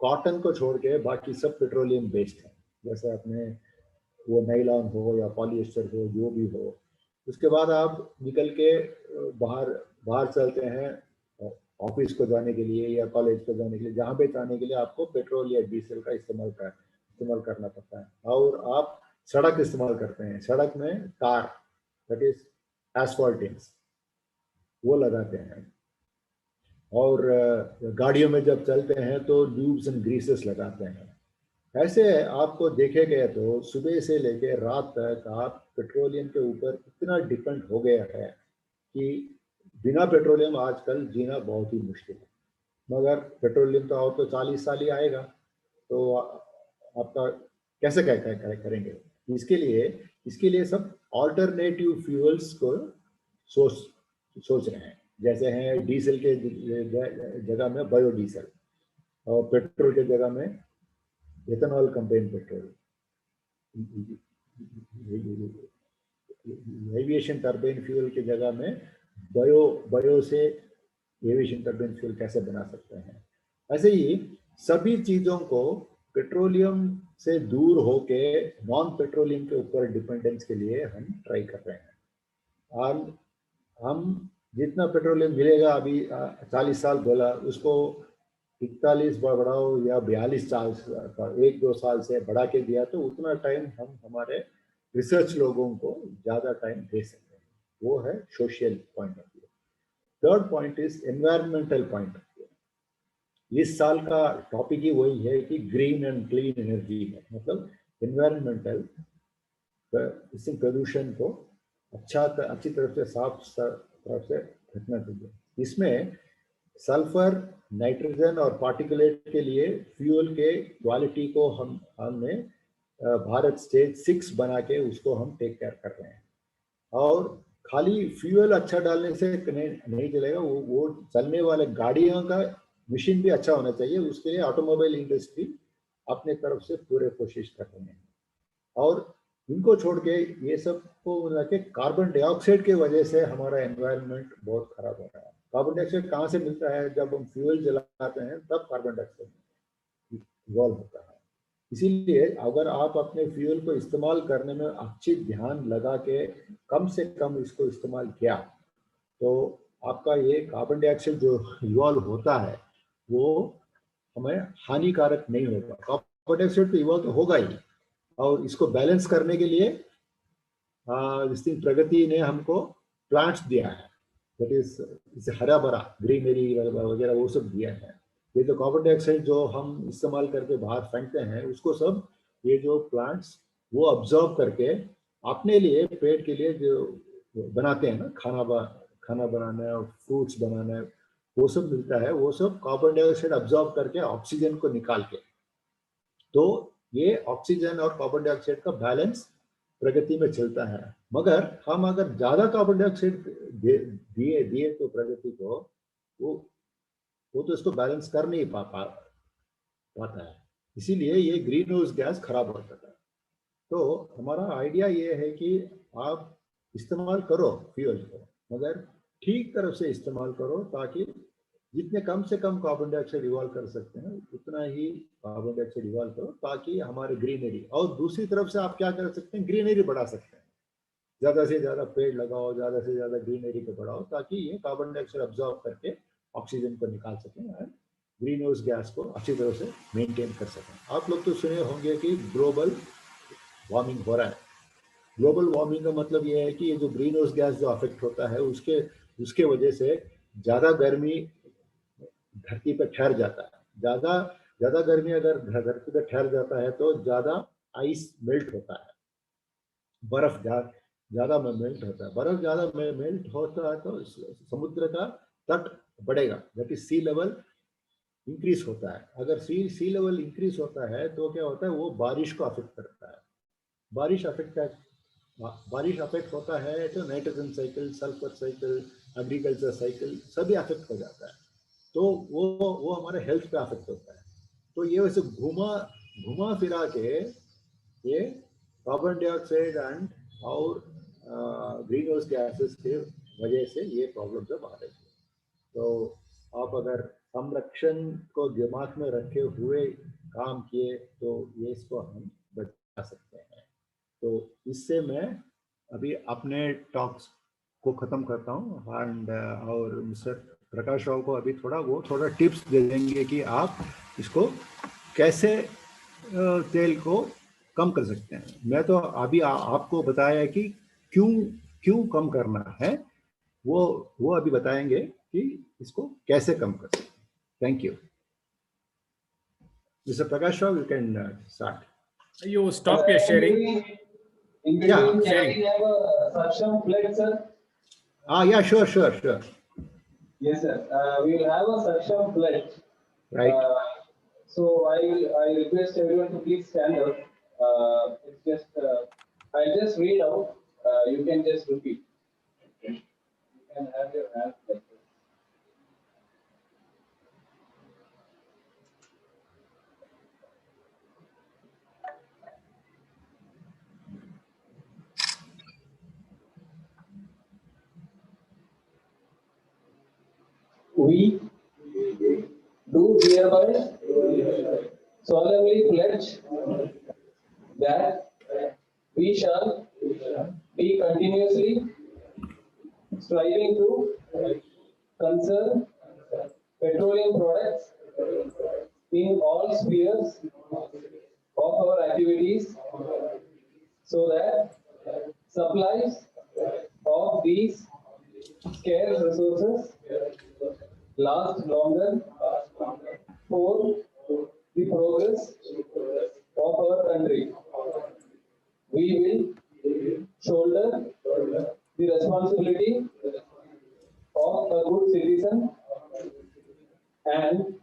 कॉटन को छोड़ के बाकी सब पेट्रोलियम बेस्ड है। जैसे अपने वो नायलॉन हो या पॉलिएस्टर हो, जो भी हो। उसके बाद आप निकल के बाहर बाहर चलते हैं ऑफिस को जाने के लिए या कॉलेज को जाने के लिए, जहाँ पे जाने के लिए आपको पेट्रोल या डीजल का इस्तेमाल करना पड़ता है। और आप सड़क इस्तेमाल करते हैं, सड़क में कार, दैट इज एस्फॉल्टिंग्स, वो लगाते हैं। और गाड़ियों में जब चलते हैं तो ल्यूब्स एंड ग्रीसेस लगाते हैं। ऐसे आपको देखे गए तो सुबह से लेकर रात तक आप पेट्रोलियम के ऊपर इतना डिपेंड हो गया है कि बिना पेट्रोलियम आजकल जीना बहुत ही मुश्किल है। मगर पेट्रोलियम तो और तो 40 साल ही आएगा, तो आपका कैसे क्या करेंगे? इसके लिए सब ऑल्टरनेटिव फ्यूल्स को सोच रहे हैं। जैसे हैं डीजल के जगह में बायोडीजल, और पेट्रोल के जगह में ethanol combined petrol, aviation turbine fuel की जगह में बायो से एविएशन टर्बाइन फ्यूल कैसे बना सकते हैं। ऐसे ही सभी चीजों को पेट्रोलियम से दूर होके नॉन पेट्रोलियम के ऊपर डिपेंडेंस के लिए हम ट्राई कर रहे हैं। और हम जितना पेट्रोलियम मिलेगा, अभी 40 साल बोला, उसको 41 बढ़ाओ या 42 साल, 1-2 साल से बढ़ा के दिया तो उतना टाइम हम हमारे रिसर्च लोगों को ज़्यादा टाइम दे सकते हैं। वो है social point of view. Third point is environmental point of view. इस साल का टॉपिक ही वही है कि ग्रीन एंड क्लीन एनर्जी है, मतलब एनवायरमेंटल, इससे प्रदूषण को अच्छी तरफ से साफ तरफ से रखना चाहिए। इसमें सल्फर, नाइट्रोजन और पार्टिकुलेट के लिए फ्यूल के क्वालिटी को हमने भारत स्टेज 6 बना के उसको हम टेक केयर कर रहे हैं। और खाली फ्यूल अच्छा डालने से नहीं चलेगा, वो चलने वाले गाड़ियों का मशीन भी अच्छा होना चाहिए। उसके लिए ऑटोमोबाइल इंडस्ट्री अपने तरफ से पूरे कोशिश कर रहे हैं। और इनको छोड़ के ये सब को मिला के कार्बन डाइऑक्साइड की वजह से हमारा एनवायरनमेंट बहुत खराब हो रहा है। कार्बन डाइऑक्साइड कहाँ से मिलता है? जब हम फ्यूल जलाते हैं तब कार्बन डाइऑक्साइड इवॉल्व होता है। इसीलिए अगर आप अपने फ्यूल को इस्तेमाल करने में अच्छी ध्यान लगा के कम से कम इसको इस्तेमाल किया तो आपका ये कार्बन डाइऑक्साइड जो इवॉल्व होता है वो हमें हानिकारक नहीं होगा। कार्बन डाइऑक्साइड तो इवॉल्व तो होगा ही, और इसको बैलेंस करने के लिए प्रगति ने हमको प्लांट्स दिया है, दैट इज हरा भरा ग्रीनरी वगैरह वो सब दिया है। ये जो कार्बन डाइऑक्साइड जो हम इस्तेमाल करके बाहर फेंकते हैं उसको सब ये जो प्लांट्स वो अब्जॉर्ब करके अपने लिए, पेट के लिए जो बनाते हैं ना, खाना बनाना और फ्रूट्स बनाना, वो सब मिलता है। वो सब कार्बन डाइऑक्साइड अब्जॉर्ब करके ऑक्सीजन को निकाल के, तो ये ऑक्सीजन और कार्बन डाइऑक्साइड का बैलेंस प्रगति में चलता है। मगर हम अगर ज्यादा कार्बन डाइऑक्साइड दिए तो प्रगति को वो तो इसको बैलेंस कर नहीं पाता है। इसीलिए ये ग्रीन हाउस गैस खराब हो जाता है। तो हमारा आइडिया ये है कि आप इस्तेमाल करो फ्यूल को, मगर ठीक तरह से इस्तेमाल करो, ताकि जितने कम से कम कार्बन डाइऑक्साइड इवॉल्व कर सकते हैं उतना ही कार्बन डाइऑक्साइड इवॉल्व करो, ताकि हमारे ग्रीनरी, और दूसरी तरफ से आप क्या कर सकते हैं, ग्रीनरी बढ़ा सकते हैं। ज्यादा से ज्यादा पेड़ लगाओ, ज्यादा से ज्यादा ग्रीनरी को बढ़ाओ, ताकि ये कार्बन डाइऑक्साइड अब्जॉर्ब करके ऑक्सीजन को निकाल सकें और ग्रीन हाउस गैस को अच्छी तरह से मेंटेन कर सकें। आप लोग तो सुने होंगे कि ग्लोबल वार्मिंग हो रहा है। ग्लोबल वार्मिंग का मतलब ये है कि ये जो ग्रीन हाउस गैस जो अफेक्ट होता है उसके वजह से ज़्यादा गर्मी धरती पर ठहर जाता है। ज़्यादा गर्मी अगर धरती पर ठहर जाता है तो ज़्यादा आइस मेल्ट होता है, बर्फ ज़्यादा मेल्ट होता है। बर्फ ज़्यादा मेल्ट होता है तो समुद्र का तट बढ़ेगा, that is sea level increase होता है। अगर सी लेवल इंक्रीज होता है तो क्या होता है, वो बारिश को अफेक्ट करता है। बारिश अफेक्ट होता है तो nitrogen cycle, sulphur cycle, agriculture cycle सभी अफेक्ट हो जाता है। तो वो हमारे हेल्थ पे अफेक्ट होता है। तो ये वैसे घुमा फिरा के ये कार्बन डाइऑक्साइड एंड और ग्रीन हाउस गैसेस के वजह से ये प्रॉब्लम सब आ रही है। तो आप अगर संरक्षण को दिमाग में रखे हुए काम किए तो ये इसको हम बचा सकते हैं। तो इससे मैं अभी अपने टॉक्स को ख़त्म करता हूँ एंड और मिस्टर प्रकाश राव को अभी थोड़ा टिप्स दे देंगे कि आप इसको कैसे तेल को कम कर सकते हैं। मैं तो अभी आपको बताया कि क्यों कम करना है, वो अभी बताएंगे कि इसको कैसे कम कर सकते हैं। Thank you mister Prakash Rao, you can start. You stop your sharing. In between, Yeah, can sharing. we have a suction plate, sir? Yeah, sure. Yes, sir. We will have a suction plate. Right. So I request everyone to please stand up. It's just I'll just read out. You can just repeat. Okay. You can have your hands like this. We do hereby solemnly pledge that we shall be continuously striving to conserve petroleum products in all spheres of our activities so that supplies of these scarce resources last longer for the progress of our country. We will shoulder the responsibility of a good citizen and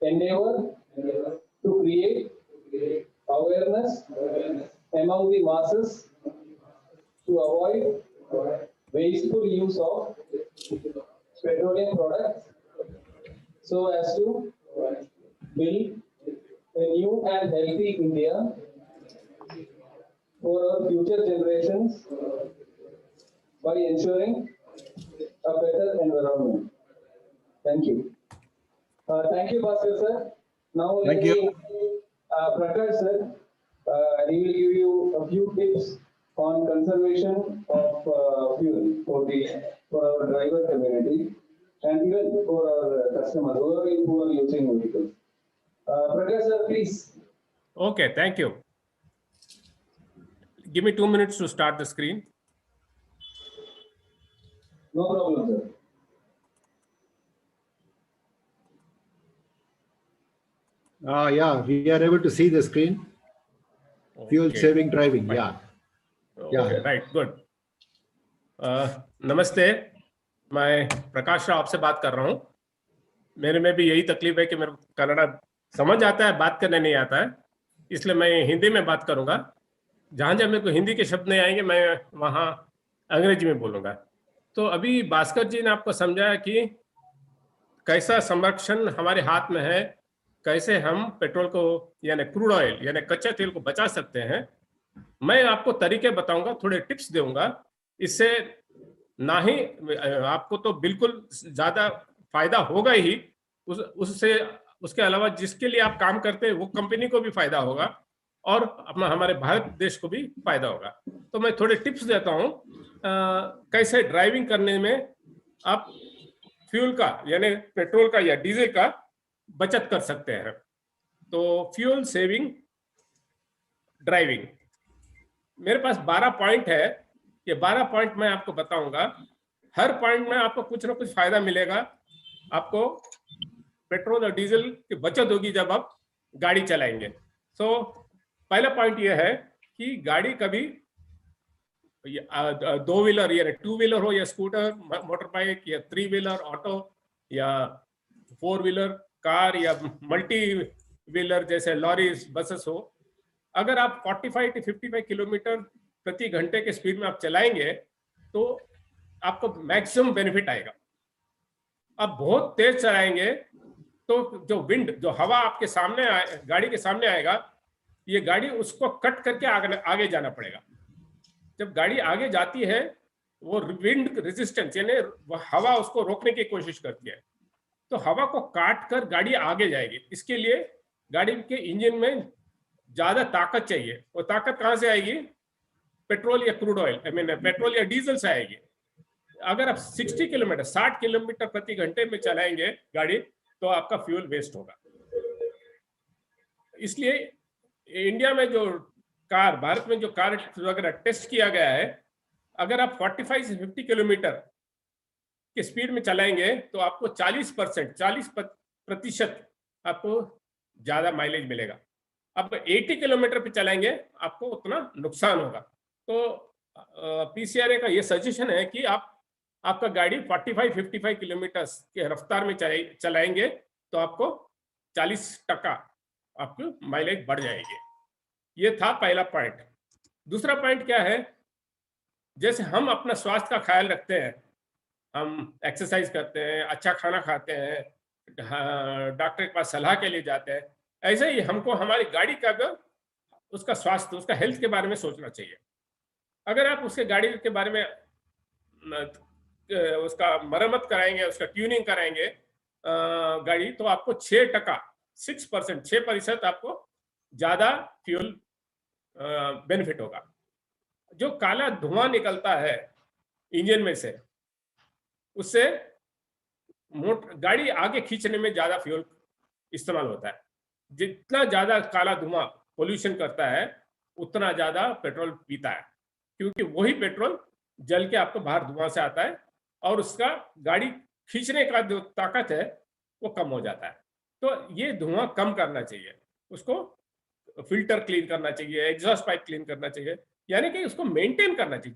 endeavor to create awareness among the masses to avoid wasteful use of petroleum products so as to build a new and healthy India for our future generations by ensuring a better environment. Thank you. Thank you, Bhaskar sir. Now Thank you. Prakash sir, he will give you a few tips on conservation of fuel for our driver community and even for our customers who are using vehicles. Prakash sir, please. Okay, thank you. Give me 2 minutes to start the screen. No problem, sir. Yeah, we are able to see the screen. Fuel Okay. saving driving. Fine. Yeah. Okay, right, good. नमस्ते, मैं प्रकाश राव आपसे बात कर रहा हूँ। मेरे में भी यही तकलीफ है कि मेरे को कन्नड़ा समझ आता है, बात करने नहीं आता है, इसलिए मैं हिंदी में बात करूंगा। जहां जहां मेरे को हिंदी के शब्द नहीं आएंगे मैं वहां अंग्रेजी में बोलूंगा। तो अभी भास्कर जी ने आपको समझाया कि कैसा संरक्षण हमारे हाथ में है, कैसे हम पेट्रोल को यानी क्रूड ऑयल यानी कच्चा तेल को बचा सकते हैं। मैं आपको तरीके बताऊंगा, थोड़े टिप्स दूंगा। इससे ना ही आपको तो बिल्कुल ज्यादा फायदा होगा ही, उससे उसके अलावा जिसके लिए आप काम करते हैं वो कंपनी को भी फायदा होगा और अपना हमारे भारत देश को भी फायदा होगा। तो मैं थोड़े टिप्स देता हूं कैसे ड्राइविंग करने में आप फ्यूल का यानी पेट्रोल का या डीजल का बचत कर सकते हैं। तो फ्यूल सेविंग ड्राइविंग, मेरे पास 12 पॉइंट है। ये 12 पॉइंट मैं आपको बताऊंगा। हर पॉइंट में आपको कुछ ना कुछ फायदा मिलेगा। आपको पेट्रोल और डीजल की बचत होगी जब आप गाड़ी चलाएंगे। पहला पॉइंट ये है कि गाड़ी कभी दो व्हीलर या टू व्हीलर हो या स्कूटर मोटर बाइक या थ्री व्हीलर ऑटो या फोर व्हीलर कार या मल्टी व्हीलर जैसे लॉरीज बसेस हो, अगर आप 45 to 55 किलोमीटर प्रति घंटे के स्पीड में आप चलाएंगे तो आपको मैक्सिमम बेनिफिट आएगा। अब बहुत तेज चलाएंगे तो जो विंड, जो हवा आपके सामने गाड़ी के सामने आएगा, ये गाड़ी उसको कट करके आगे जाना पड़ेगा। जब गाड़ी आगे जाती है वो विंड रेजिस्टेंस यानी हवा उसको रोकने की कोशिश करती है, तो हवा को काट कर गाड़ी आगे जाएगी। इसके लिए गाड़ी के इंजन में ज्यादा ताकत चाहिए। वो ताकत कहां से आएगी? पेट्रोल या क्रूड ऑयल, पेट्रोल या डीजल से आएगी। अगर आप 60 किलोमीटर 60 किलोमीटर प्रति घंटे में चलाएंगे गाड़ी तो आपका फ्यूल वेस्ट होगा। इसलिए इंडिया में जो कार, भारत में जो कार वगैरह टेस्ट किया गया है, अगर आप 45 से 50 किलोमीटर के स्पीड में चलाएंगे तो आपको 40% आपको ज्यादा माइलेज मिलेगा। अब 80 किलोमीटर पे चलाएंगे आपको उतना नुकसान होगा। तो पीसीआरए का ये सजेशन है कि आपका गाड़ी 45-55 किलोमीटर के रफ्तार में चलाएंगे तो आपको 40% आपकी माइलेज बढ़ जाएगी। ये था पहला पॉइंट। दूसरा पॉइंट क्या है? जैसे हम अपना स्वास्थ्य का ख्याल रखते हैं, हम एक्सरसाइज करते हैं, अच्छा खाना खाते हैं, डॉक्टर के पास सलाह के लिए जाते हैं, ऐसे ही हमको हमारी गाड़ी का उसका स्वास्थ्य, उसका हेल्थ के बारे में सोचना चाहिए। अगर आप उसके गाड़ी के बारे में उसका मरम्मत कराएंगे, उसका ट्यूनिंग कराएंगे गाड़ी, तो आपको 6% आपको ज्यादा फ्यूल बेनिफिट होगा। जो काला धुआं निकलता है इंजन में से, उससे गाड़ी आगे खींचने में ज्यादा फ्यूल इस्तेमाल होता है। जितना ज्यादा काला धुआं पोल्यूशन करता है उतना ज्यादा पेट्रोल पीता है, क्योंकि वही पेट्रोल जल के आपको बाहर धुआं से आता है और उसका गाड़ी खींचने का जो ताकत है वो कम हो जाता है। तो ये धुआं कम करना चाहिए, उसको फिल्टर क्लीन करना चाहिए, एग्जॉस्ट पाइप क्लीन करना चाहिए, यानी कि उसको मेंटेन करना चाहिए।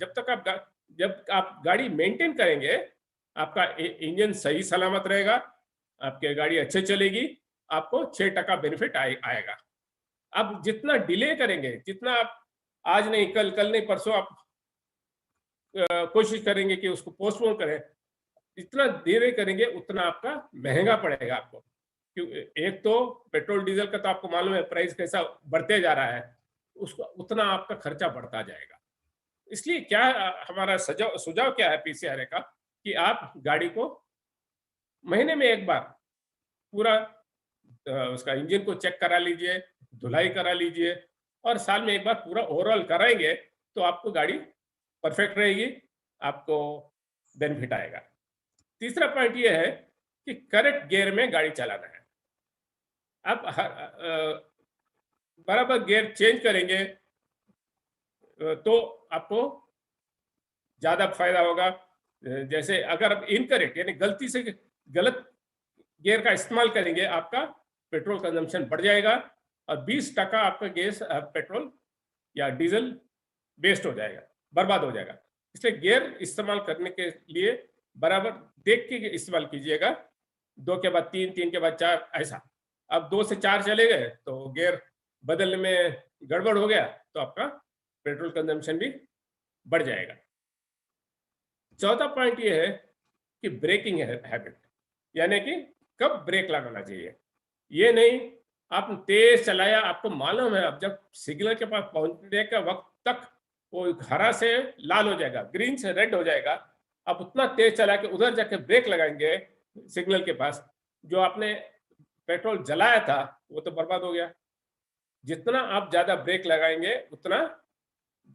जब आप गाड़ी मेंटेन करेंगे, आपका इंजन सही सलामत रहेगा, आपकी गाड़ी अच्छे चलेगी, आपको 6% बेनिफिट आएगा। अब जितना डिले करेंगे, जितना आप आज नहीं कल, कल नहीं परसों आप कोशिश करेंगे कि उसको पोस्टपोन करें, जितना देर करेंगे उतना आपका महंगा पड़ेगा आपको। क्योंकि एक तो पेट्रोल डीजल का तो आपको मालूम है प्राइस कैसा बढ़ते जा रहा है, उसको उतना आपका खर्चा बढ़ता जाएगा। इसलिए क्या हमारा सुझाव क्या है पीसीआरए का, कि आप गाड़ी को महीने में एक बार पूरा उसका इंजन को चेक करा लीजिए, धुलाई करा लीजिए, और साल में एक बार पूरा ओवरऑल कराएंगे तो आपको गाड़ी परफेक्ट रहेगी, आपको बेनिफिट आएगा। तीसरा पॉइंट ये है कि करेक्ट गियर में गाड़ी चलाना है। आप बराबर गियर चेंज करेंगे तो आपको ज्यादा फायदा होगा। जैसे अगर आप इनकरेक्ट यानी गलती से गलत गियर का इस्तेमाल करेंगे, आपका पेट्रोल कंजम्पशन बढ़ जाएगा और 20% आपका गैस पेट्रोल या डीजल वेस्ट हो जाएगा, बर्बाद हो जाएगा। इसलिए गियर इस्तेमाल करने के लिए बराबर देख के इस्तेमाल कीजिएगा। 2 के बाद 3, 3 के बाद 4, ऐसा। अब 2 से 4 चले गए तो गियर बदलने में गड़बड़ हो गया तो आपका पेट्रोल कंजम्पशन भी बढ़ जाएगा। चौथा पॉइंट ये है कि ब्रेकिंग हैबिट, यानी कि कब ब्रेक लगाना चाहिए। ये नहीं आप तेज चलाया, आपको मालूम है अब जब सिग्नल के पास पहुंचने के वक्त तक वो हरा से लाल हो जाएगा, ग्रीन से रेड हो जाएगा, आप उतना तेज चला के उधर जाके ब्रेक लगाएंगे सिग्नल के पास, जो आपने पेट्रोल जलाया था वो तो बर्बाद हो गया। जितना आप ज्यादा ब्रेक लगाएंगे, उतना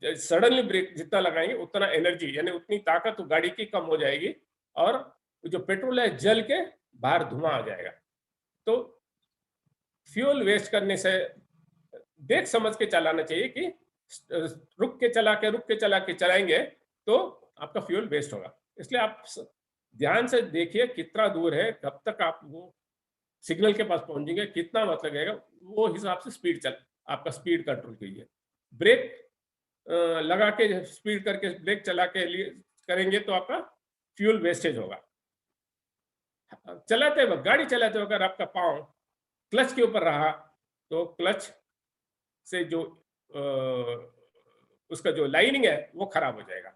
सडनली ब्रेक जितना लगाएंगे उतना एनर्जी यानी उतनी ताकत तो गाड़ी की कम हो जाएगी और जो पेट्रोल है जल के बाहर धुआं आ जाएगा। तो फ्यूल वेस्ट करने से देख समझ के चलाना चाहिए कि रुक के चला के चलाएंगे तो आपका फ्यूल वेस्ट होगा। इसलिए आप ध्यान से देखिए कितना दूर है, कब तक आप वो सिग्नल के पास पहुंचेंगे, कितना वक्त लगेगा, वो हिसाब से आपका स्पीड कंट्रोल कीजिए। ब्रेक लगा के स्पीड करके ब्रेक चला के लिए करेंगे तो आपका फ्यूल वेस्टेज होगा। गाड़ी चलाते वक्त अगर आपका पाँव क्लच के ऊपर रहा तो क्लच से जो उसका जो लाइनिंग है वो खराब हो जाएगा।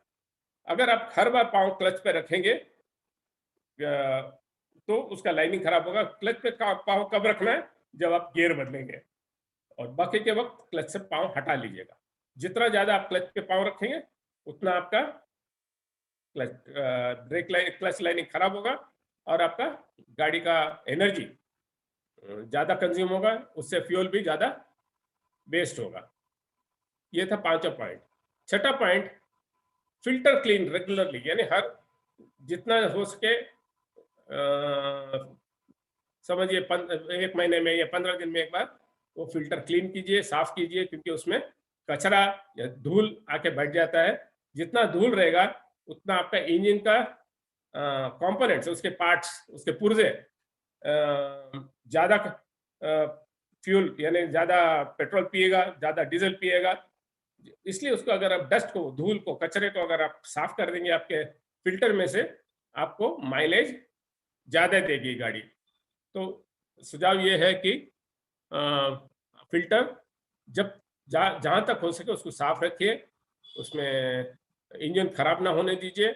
अगर आप हर बार पाँव क्लच पे रखेंगे तो उसका लाइनिंग खराब होगा। क्लच पे पाँव कब रखना है? जब आप गियर बदलेंगे, और बाकी के वक्त क्लच से पाँव हटा लीजिएगा। जितना ज्यादा आप क्लच पे पाँव रखेंगे उतना आपका क्लच लाइनिंग खराब होगा और आपका गाड़ी का एनर्जी ज्यादा कंज्यूम होगा, उससे फ्यूल भी ज्यादा वेस्ट होगा। ये था 5वां पॉइंट। 6वां पॉइंट, फिल्टर क्लीन रेगुलरली, यानी हर जितना हो सके समझिए 1 महीने में या 15 दिन में एक बार वो फिल्टर क्लीन कीजिए, साफ कीजिए, क्योंकि उसमें कचरा या धूल आके बैठ जाता है। जितना धूल रहेगा उतना आपका इंजन का कंपोनेंट्स, उसके पार्ट्स, उसके पुर्जे ज्यादा फ्यूल यानी ज्यादा पेट्रोल पिएगा, ज्यादा डीजल पिएगा। इसलिए उसको अगर आप डस्ट को, धूल को, कचरे को अगर आप साफ कर देंगे आपके फिल्टर में से, आपको माइलेज ज्यादा देगी गाड़ी। तो सुझाव ये है कि फिल्टर जब जहां तक हो सके उसको साफ रखिए, उसमें इंजन खराब ना होने दीजिए,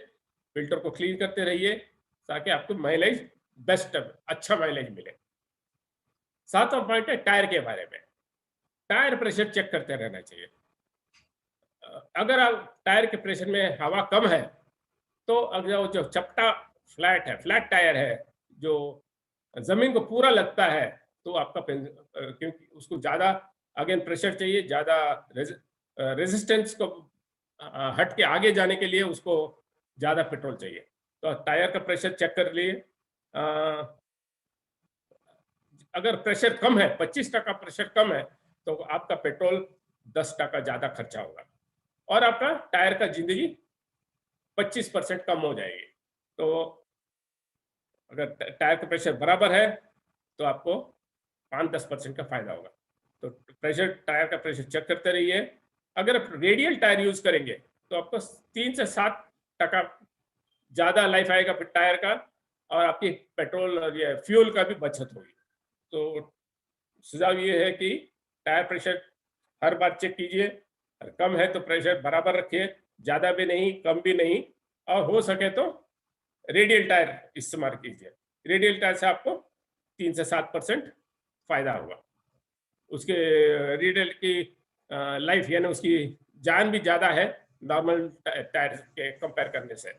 फिल्टर को क्लीन करते रहिए ताकि आपको माइलेज बेस्ट, अच्छा माइलेज मिले। 7वां पॉइंट है टायर के बारे में। टायर प्रेशर चेक करते रहना चाहिए। अगर आप टायर के प्रेशर में हवा कम है तो अगर जो चपटा फ्लैट टायर है, जो जमीन को पूरा लगता है, तो आपका क्योंकि उसको ज्यादा अगेन प्रेशर चाहिए, ज्यादा रेजिस्टेंस को हट के आगे जाने के लिए उसको ज्यादा पेट्रोल चाहिए। तो टायर का प्रेशर चेक कर लिए। अगर प्रेशर कम है, 25% प्रेशर कम है, तो आपका पेट्रोल 10% ज्यादा खर्चा होगा और आपका टायर का जिंदगी 25% कम हो जाएगी। तो अगर टायर का प्रेशर बराबर है तो आपको 5-10% का फायदा होगा। तो टायर का प्रेशर चेक करते रहिए। अगर आप रेडियल टायर यूज करेंगे तो आपको 3 से 7% ज्यादा लाइफ आएगा फिर टायर का, और आपकी पेट्रोल और ये फ्यूल का भी बचत होगी। तो सुझाव ये है कि टायर प्रेशर हर बार चेक कीजिए। कम है तो प्रेशर बराबर रखिए, ज्यादा भी नहीं, कम भी नहीं, और हो सके तो रेडियल टायर इस्तेमाल कीजिए। रेडियल टायर से आपको 3 से 7% फायदा होगा। उसके रेडियल की लाइफ यानी उसकी जान भी ज्यादा है नॉर्मल टायर के कंपेयर करने से।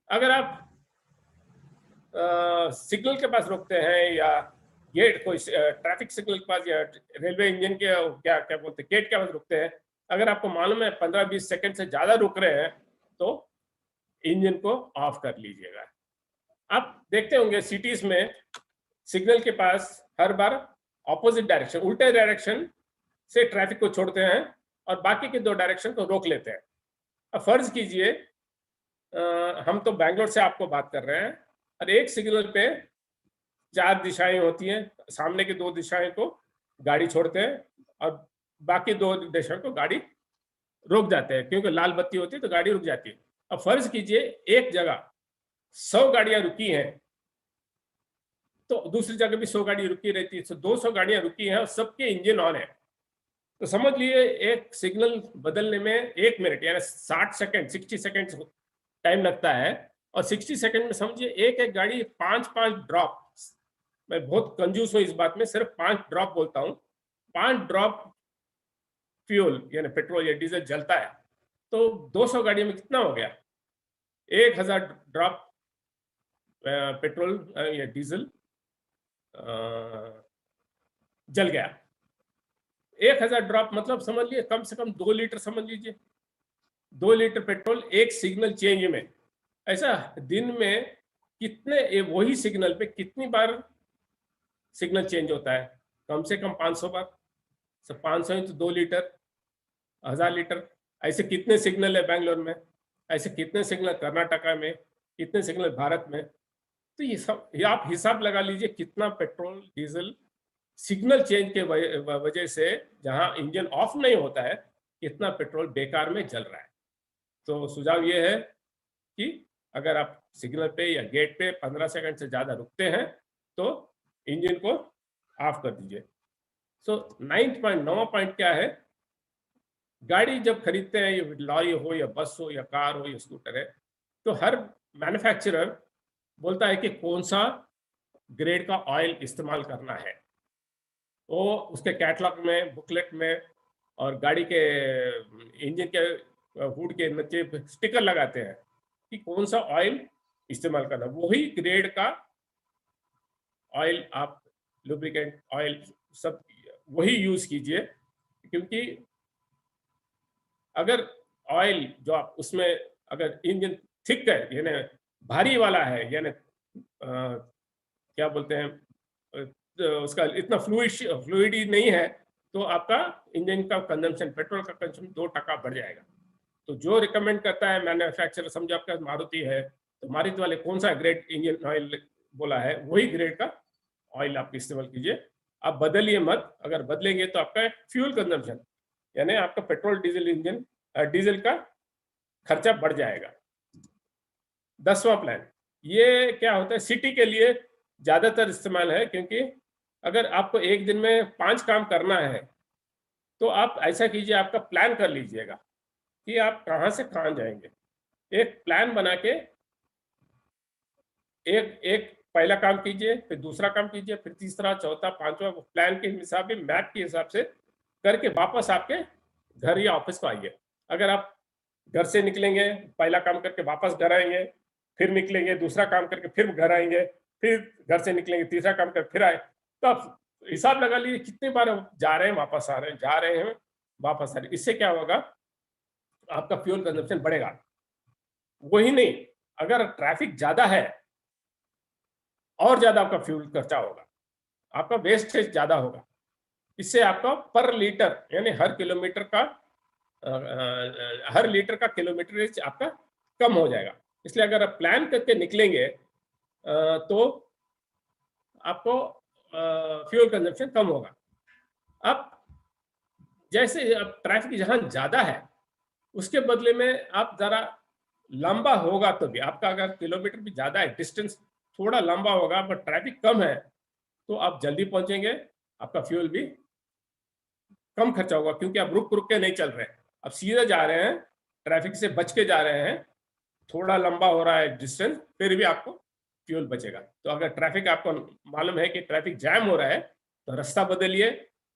अगर आप सिग्नल के पास रुकते हैं या गेट, कोई ट्रैफिक सिग्नल के पास या रेलवे इंजन के क्या क्या बोलते हैं गेट के पास रुकते हैं, अगर आपको मालूम है 15-20 सेकंड से ज्यादा रुक रहे हैं तो इंजन को ऑफ कर लीजिएगा। आप देखते होंगे सिटीज में सिग्नल के पास हर बार ऑपोजिट डायरेक्शन, उल्टे डायरेक्शन से ट्रैफिक को छोड़ते हैं और बाकी के 2 डायरेक्शन को रोक लेते हैं। अब फर्ज कीजिए हम तो बैंगलोर से आपको बात कर रहे हैं और एक सिग्नल पे 4 दिशाएं होती हैं, सामने की 2 दिशाएं को गाड़ी छोड़ते हैं और बाकी 2 दिशाओं को गाड़ी रोक जाते हैं, क्योंकि लाल बत्ती होती है तो गाड़ी रुक जाती है। अब फर्ज कीजिए एक जगह 100 गाड़ियां रुकी हैं तो दूसरी जगह भी 100 गाड़ी रुकी रहती है, तो 200 गाड़ियां रुकी हैं और सबके इंजन ऑन है। तो समझ लिए एक सिग्नल बदलने में 1 मिनट यानी 60 सेकंड टाइम लगता है, और 60 सेकंड में समझिए एक गाड़ी 5 ड्रॉप, मैं बहुत कंजूस हूं इस बात में, सिर्फ 5 ड्रॉप बोलता हूं, 5 ड्रॉप फ्यूल यानी पेट्रोल या डीजल जलता है तो 200 गाड़ी में कितना हो गया? 1000 ड्रॉप पेट्रोल या डीजल जल गया। 1000 ड्रॉप मतलब समझ लिए कम से कम 2 लीटर, समझ लीजिए 2 लीटर पेट्रोल एक सिग्नल चेंज में। ऐसा दिन में कितने वही सिग्नल पे कितनी बार सिग्नल चेंज होता है, कम से कम 500 बार। 500 इंटू 2 लीटर, 1000 लीटर। ऐसे कितने सिग्नल है बेंगलोर में, ऐसे कितने सिग्नल कर्नाटका में, कितने सिग्नल भारत में। तो ये आप हिसाब लगा लीजिए कितना पेट्रोल डीजल सिग्नल चेंज के वजह से, जहां इंजन ऑफ नहीं होता है, कितना पेट्रोल बेकार में जल रहा है। तो सुझाव ये है कि अगर आप सिग्नल पे या गेट पे 15 सेकंड से ज्यादा रुकते हैं तो इंजन को ऑफ कर दीजिए। सो 9 पॉइंट क्या है, गाड़ी जब खरीदते हैं, ये लॉरी हो या बस हो या कार हो या स्कूटर है, तो हर मैन्युफैक्चरर बोलता है कि कौन सा ग्रेड का ऑयल इस्तेमाल करना है। वो उसके कैटलॉग में, बुकलेट में और गाड़ी के इंजन के हुड के नीचे स्टिकर लगाते हैं कि कौन सा ऑयल इस्तेमाल करना। वही ग्रेड का ऑयल आप, लुब्रिकेंट ऑयल सब वही यूज कीजिए, क्योंकि अगर ऑयल जो आप उसमें, अगर इंजन थिक है यानी भारी वाला है, यानी क्या बोलते हैं, उसका इतना फ्लूइडी नहीं है, तो आपका इंजन का कंजम्पशन, पेट्रोल का कंजम्पशन 2% बढ़ जाएगा। तो जो रिकमेंड करता है मैन्युफैक्चरर, समझो आपका मारुति है तो मारुति वाले कौन सा ग्रेड इंजन ऑयल बोला है, वही ग्रेड का ऑयल आप इस्तेमाल कीजिए। आप बदलिए मत, अगर बदलेंगे तो आपका फ्यूल कंजम्पशन यानी आपका पेट्रोल डीजल का खर्चा बढ़ जाएगा। 10वां प्लान, ये क्या होता है, सिटी के लिए ज्यादातर इस्तेमाल है, क्योंकि अगर आपको एक दिन में 5 काम करना है तो आप ऐसा कीजिए, आपका प्लान कर लीजिएगा कि आप कहां से कहां जाएंगे। एक प्लान बना के एक एक पहला काम कीजिए, फिर दूसरा काम कीजिए, फिर तीसरा, चौथा, पांचवा, प्लान के हिसाब से, मैप के हिसाब से करके वापस आपके घर या ऑफिस को आइए। अगर आप घर से निकलेंगे, पहला काम करके वापस घर आएंगे, फिर निकलेंगे, दूसरा काम करके फिर घर आएंगे, फिर घर से निकलेंगे, तीसरा काम करके फिर आए, तो आप हिसाब लगा लीजिए कितने बार जा रहे हैं, वापस आ रहे हैं, जा रहे हैं, वापस आ रहे हैं। इससे क्या होगा, आपका फ्यूल कंजप्शन बढ़ेगा। वही नहीं, अगर ट्रैफिक ज्यादा है और ज्यादा आपका फ्यूल खर्चा होगा, आपका वेस्टेज ज्यादा होगा। इससे आपका पर लीटर यानी हर लीटर का किलोमीटरेज आपका कम हो जाएगा। इसलिए अगर आप प्लान करके निकलेंगे तो आपको फ्यूल कंजप्शन कम होगा। अब जैसे अब ट्रैफिक जहां ज्यादा है, उसके बदले में आप जरा लंबा होगा तो भी, आपका अगर किलोमीटर भी ज्यादा है, डिस्टेंस थोड़ा लंबा होगा पर ट्रैफिक कम है, तो आप जल्दी पहुंचेंगे, आपका फ्यूल भी कम खर्चा होगा, क्योंकि आप रुक रुक के नहीं चल रहे हैं, आप सीधे जा रहे हैं, ट्रैफिक से बच के जा रहे हैं। थोड़ा लंबा हो रहा है डिस्टेंस, फिर भी आपको फ्यूल बचेगा। तो अगर ट्रैफिक, आपको मालूम है कि ट्रैफिक जैम हो रहा है, तो रास्ता बदलिए,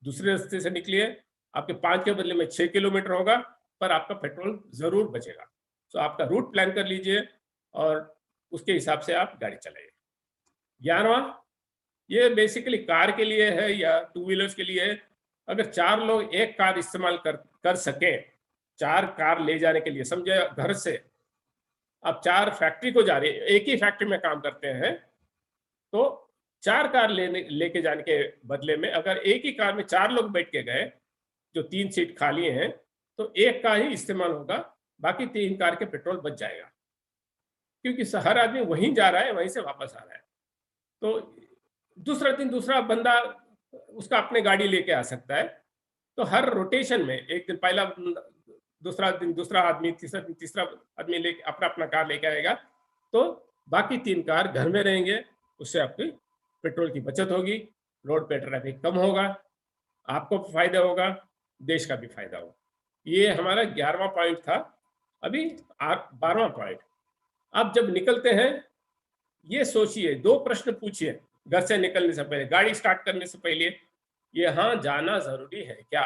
दूसरे रास्ते से निकलिए। आपके 5 के बदले में 6 किलोमीटर होगा, पर आपका पेट्रोल जरूर बचेगा। तो आपका रूट प्लान कर लीजिए और उसके हिसाब से आप गाड़ी चलाइए। 11वां, ये बेसिकली कार के लिए है या टू व्हीलर्स के लिए है। अगर 4 लोग एक कार इस्तेमाल कर सके, 4 कार ले जाने के लिए, समझे घर से आप 4 फैक्ट्री को जा रहे हैं, एक ही फैक्ट्री में काम करते हैं, तो 4 कार लेके जाने के बदले में अगर एक ही कार में 4 लोग बैठ के गए, जो 3 सीट खाली हैं, तो एक कार ही इस्तेमाल होगा, बाकी 3 कार के पेट्रोल बच जाएगा, क्योंकि हर आदमी वहीं जा रहा है, वहीं से वापस आ रहा है। तो दूसरा बंदा उसका अपने गाड़ी लेके आ सकता है। तो हर रोटेशन में एक दिन पहला, दूसरा दिन दूसरा आदमी, तीसरा दिन तीसरा आदमी लेके अपना अपना कार लेके आएगा, तो बाकी 3 कार घर में रहेंगे। उससे आपकी पेट्रोल की बचत होगी, रोड पे ट्रैफिक कम होगा, आपको फायदा होगा, देश का भी फायदा होगा। ये हमारा 11वां पॉइंट था। अभी 12वां पॉइंट, आप जब निकलते हैं, ये सोचिए, 2 प्रश्न पूछिए घर से निकलने से पहले, गाड़ी स्टार्ट करने से पहले, यहाँ जाना जरूरी है क्या?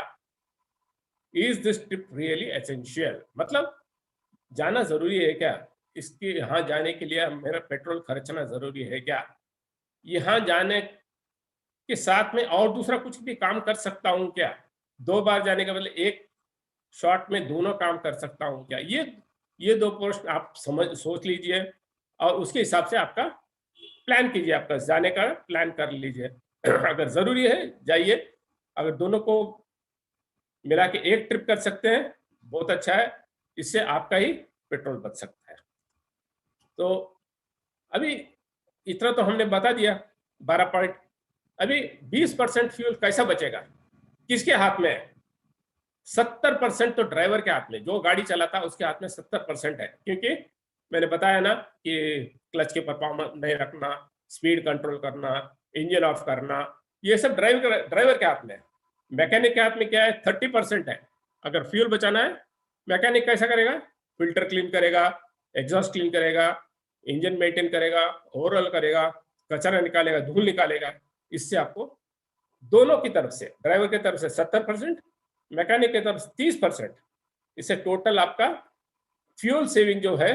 Is this trip really essential? मतलब जाना जरूरी है क्या? इसके यहाँ जाने के लिए मेरा पेट्रोल खर्चना जरूरी है क्या? यहाँ जाने के साथ में और दूसरा कुछ भी काम कर सकता हूँ क्या? 2 बार जाने का मतलब एक शॉट में दोनों काम कर सकता हूँ क्या? ये 2 प्रश्न आप सोच लीजिए और उसके हिसाब से आपका प्लान कीजिए, आपका जाने का प्लान कर लीजिए। अगर जरूरी है जाइए, अगर दोनों को मिला के एक ट्रिप कर सकते हैं बहुत अच्छा है, इससे आपका ही पेट्रोल बच सकता है। तो अभी इतना तो हमने बता दिया 12 पॉइंट। अभी 20% फ्यूल कैसा बचेगा, किसके हाथ में है? 70% तो ड्राइवर के हाथ में, जो गाड़ी चलाता है उसके हाथ में 70% है, क्योंकि मैंने बताया ना कि क्लच के परफॉर्मेंस नहीं रखना, स्पीड कंट्रोल करना, इंजन ऑफ करना, ये सब ड्राइवर के हाथ में है। मैकेनिक के हाथ में क्या है? 30% है। अगर फ्यूल बचाना है, मैकेनिक कैसा करेगा? फिल्टर क्लीन करेगा, एग्जॉस्ट क्लीन करेगा, इंजन मेंटेन करेगा, ओवरऑल करेगा, कचरा निकालेगा, धूल निकालेगा। इससे आपको दोनों की तरफ से, ड्राइवर की तरफ से 70%, मैकेनिक की तरफ से 30%, इससे टोटल आपका फ्यूल सेविंग जो है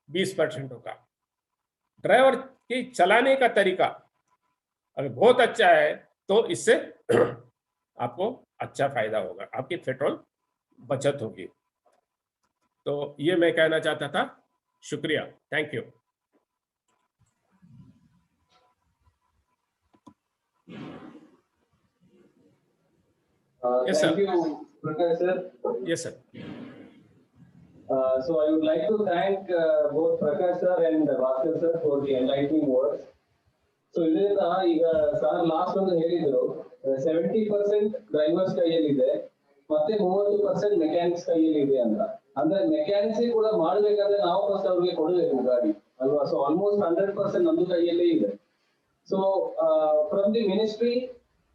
20% होगा। ड्राइवर की चलाने का तरीका अगर बहुत अच्छा है तो इससे आपको अच्छा फायदा होगा, आपकी पेट्रोल बचत होगी। तो ये मैं कहना चाहता था। शुक्रिया, thank you. Yes, Thank sir. you, Prakash sir. Yes, sir. So I would like to thank both Prakash sir and Bhaskar sir for the enlightening words. So ಇದರಿಂದ ಈಗ ಸರ್ ಲಾಸ್ಟ್ ಒಂದು ಹೇಳಿದ್ರು 70% ಡ್ರೈವರ್ಸ್ ಕೈಯಲ್ಲಿದೆ, ಮತ್ತೆ 30% ಮೆಕ್ಯಾನಿಕ್ಸ್ ಕೈಯಲ್ಲಿ ಇದೆ ಅಂತ. ಅಂದ್ರೆ ಮೆಕ್ಯಾನಿಕ್ಸ್ ಕೂಡ ಮಾಡಬೇಕಾದ್ರೆ ನಾವು ಫಸ್ಟ್ ಅವ್ರಿಗೆ ಕೊಡಬೇಕು ಗಾಡಿ ಅಲ್ವಾ. ಸೊ ಆಲ್ಮೋಸ್ಟ್ 100% ನಮ್ದು ಕೈಯಲ್ಲೇ ಇದೆ. So from the ministry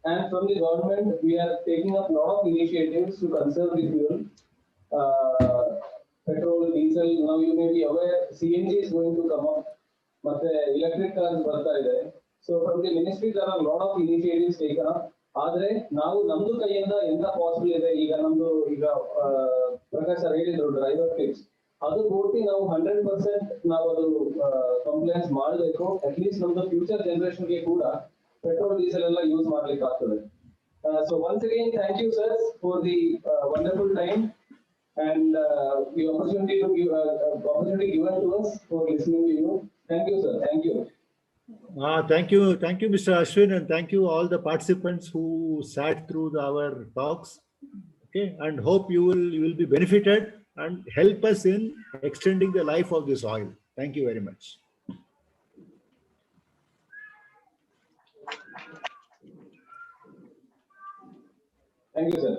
and from the government we are taking up lot of initiatives to conserve the fuel, petrol, diesel. Now you may be aware CNG is going to come up, ಮತ್ತೆ electric cars ಬರ್ತಾ ಇದೆ. So from the ministry there are lot of initiatives taken up. ಆದ್ರೆ ನಾವು ನಮ್ದು ಕೈಯಿಂದ ಎಂತ possible ಇದೆ, ಈಗ ನಮ್ದು ಈಗ ಪ್ರಕಾಶ್ ಸರ್ ಹೇಳಿದ್ರು ಡ್ರೈವರ್ ಟಿಪ್ಸ್, ಅದು ಪೂರ್ತಿ ನಾವು 100% ನಾವು ಅದು ಕಂಪ್ಲೇಂಟ್ಸ್ ಮಾಡಬೇಕು. ಅಟ್ ಲೀಸ್ಟ್ ನಮ್ದು ಫ್ಯೂಚರ್ ಜನರೇಷನ್ ಗೆ ಕೂಡ ಪೆಟ್ರೋಲ್ ಡೀಸೆಲ್ ಎಲ್ಲ ಯೂಸ್ ಮಾಡ್ಲಿಕ್ಕೆ ಆಗ್ತದೆ. So once again thank you sir for the wonderful time and the opportunity given to us for listening to you. Thank you sir, thank you. Thank you, Mr. Ashwin, and thank you all the participants who sat through our talks. Okay, and hope you will be benefited and help us in extending the life of this oil. Thank you very much. Thank you sir.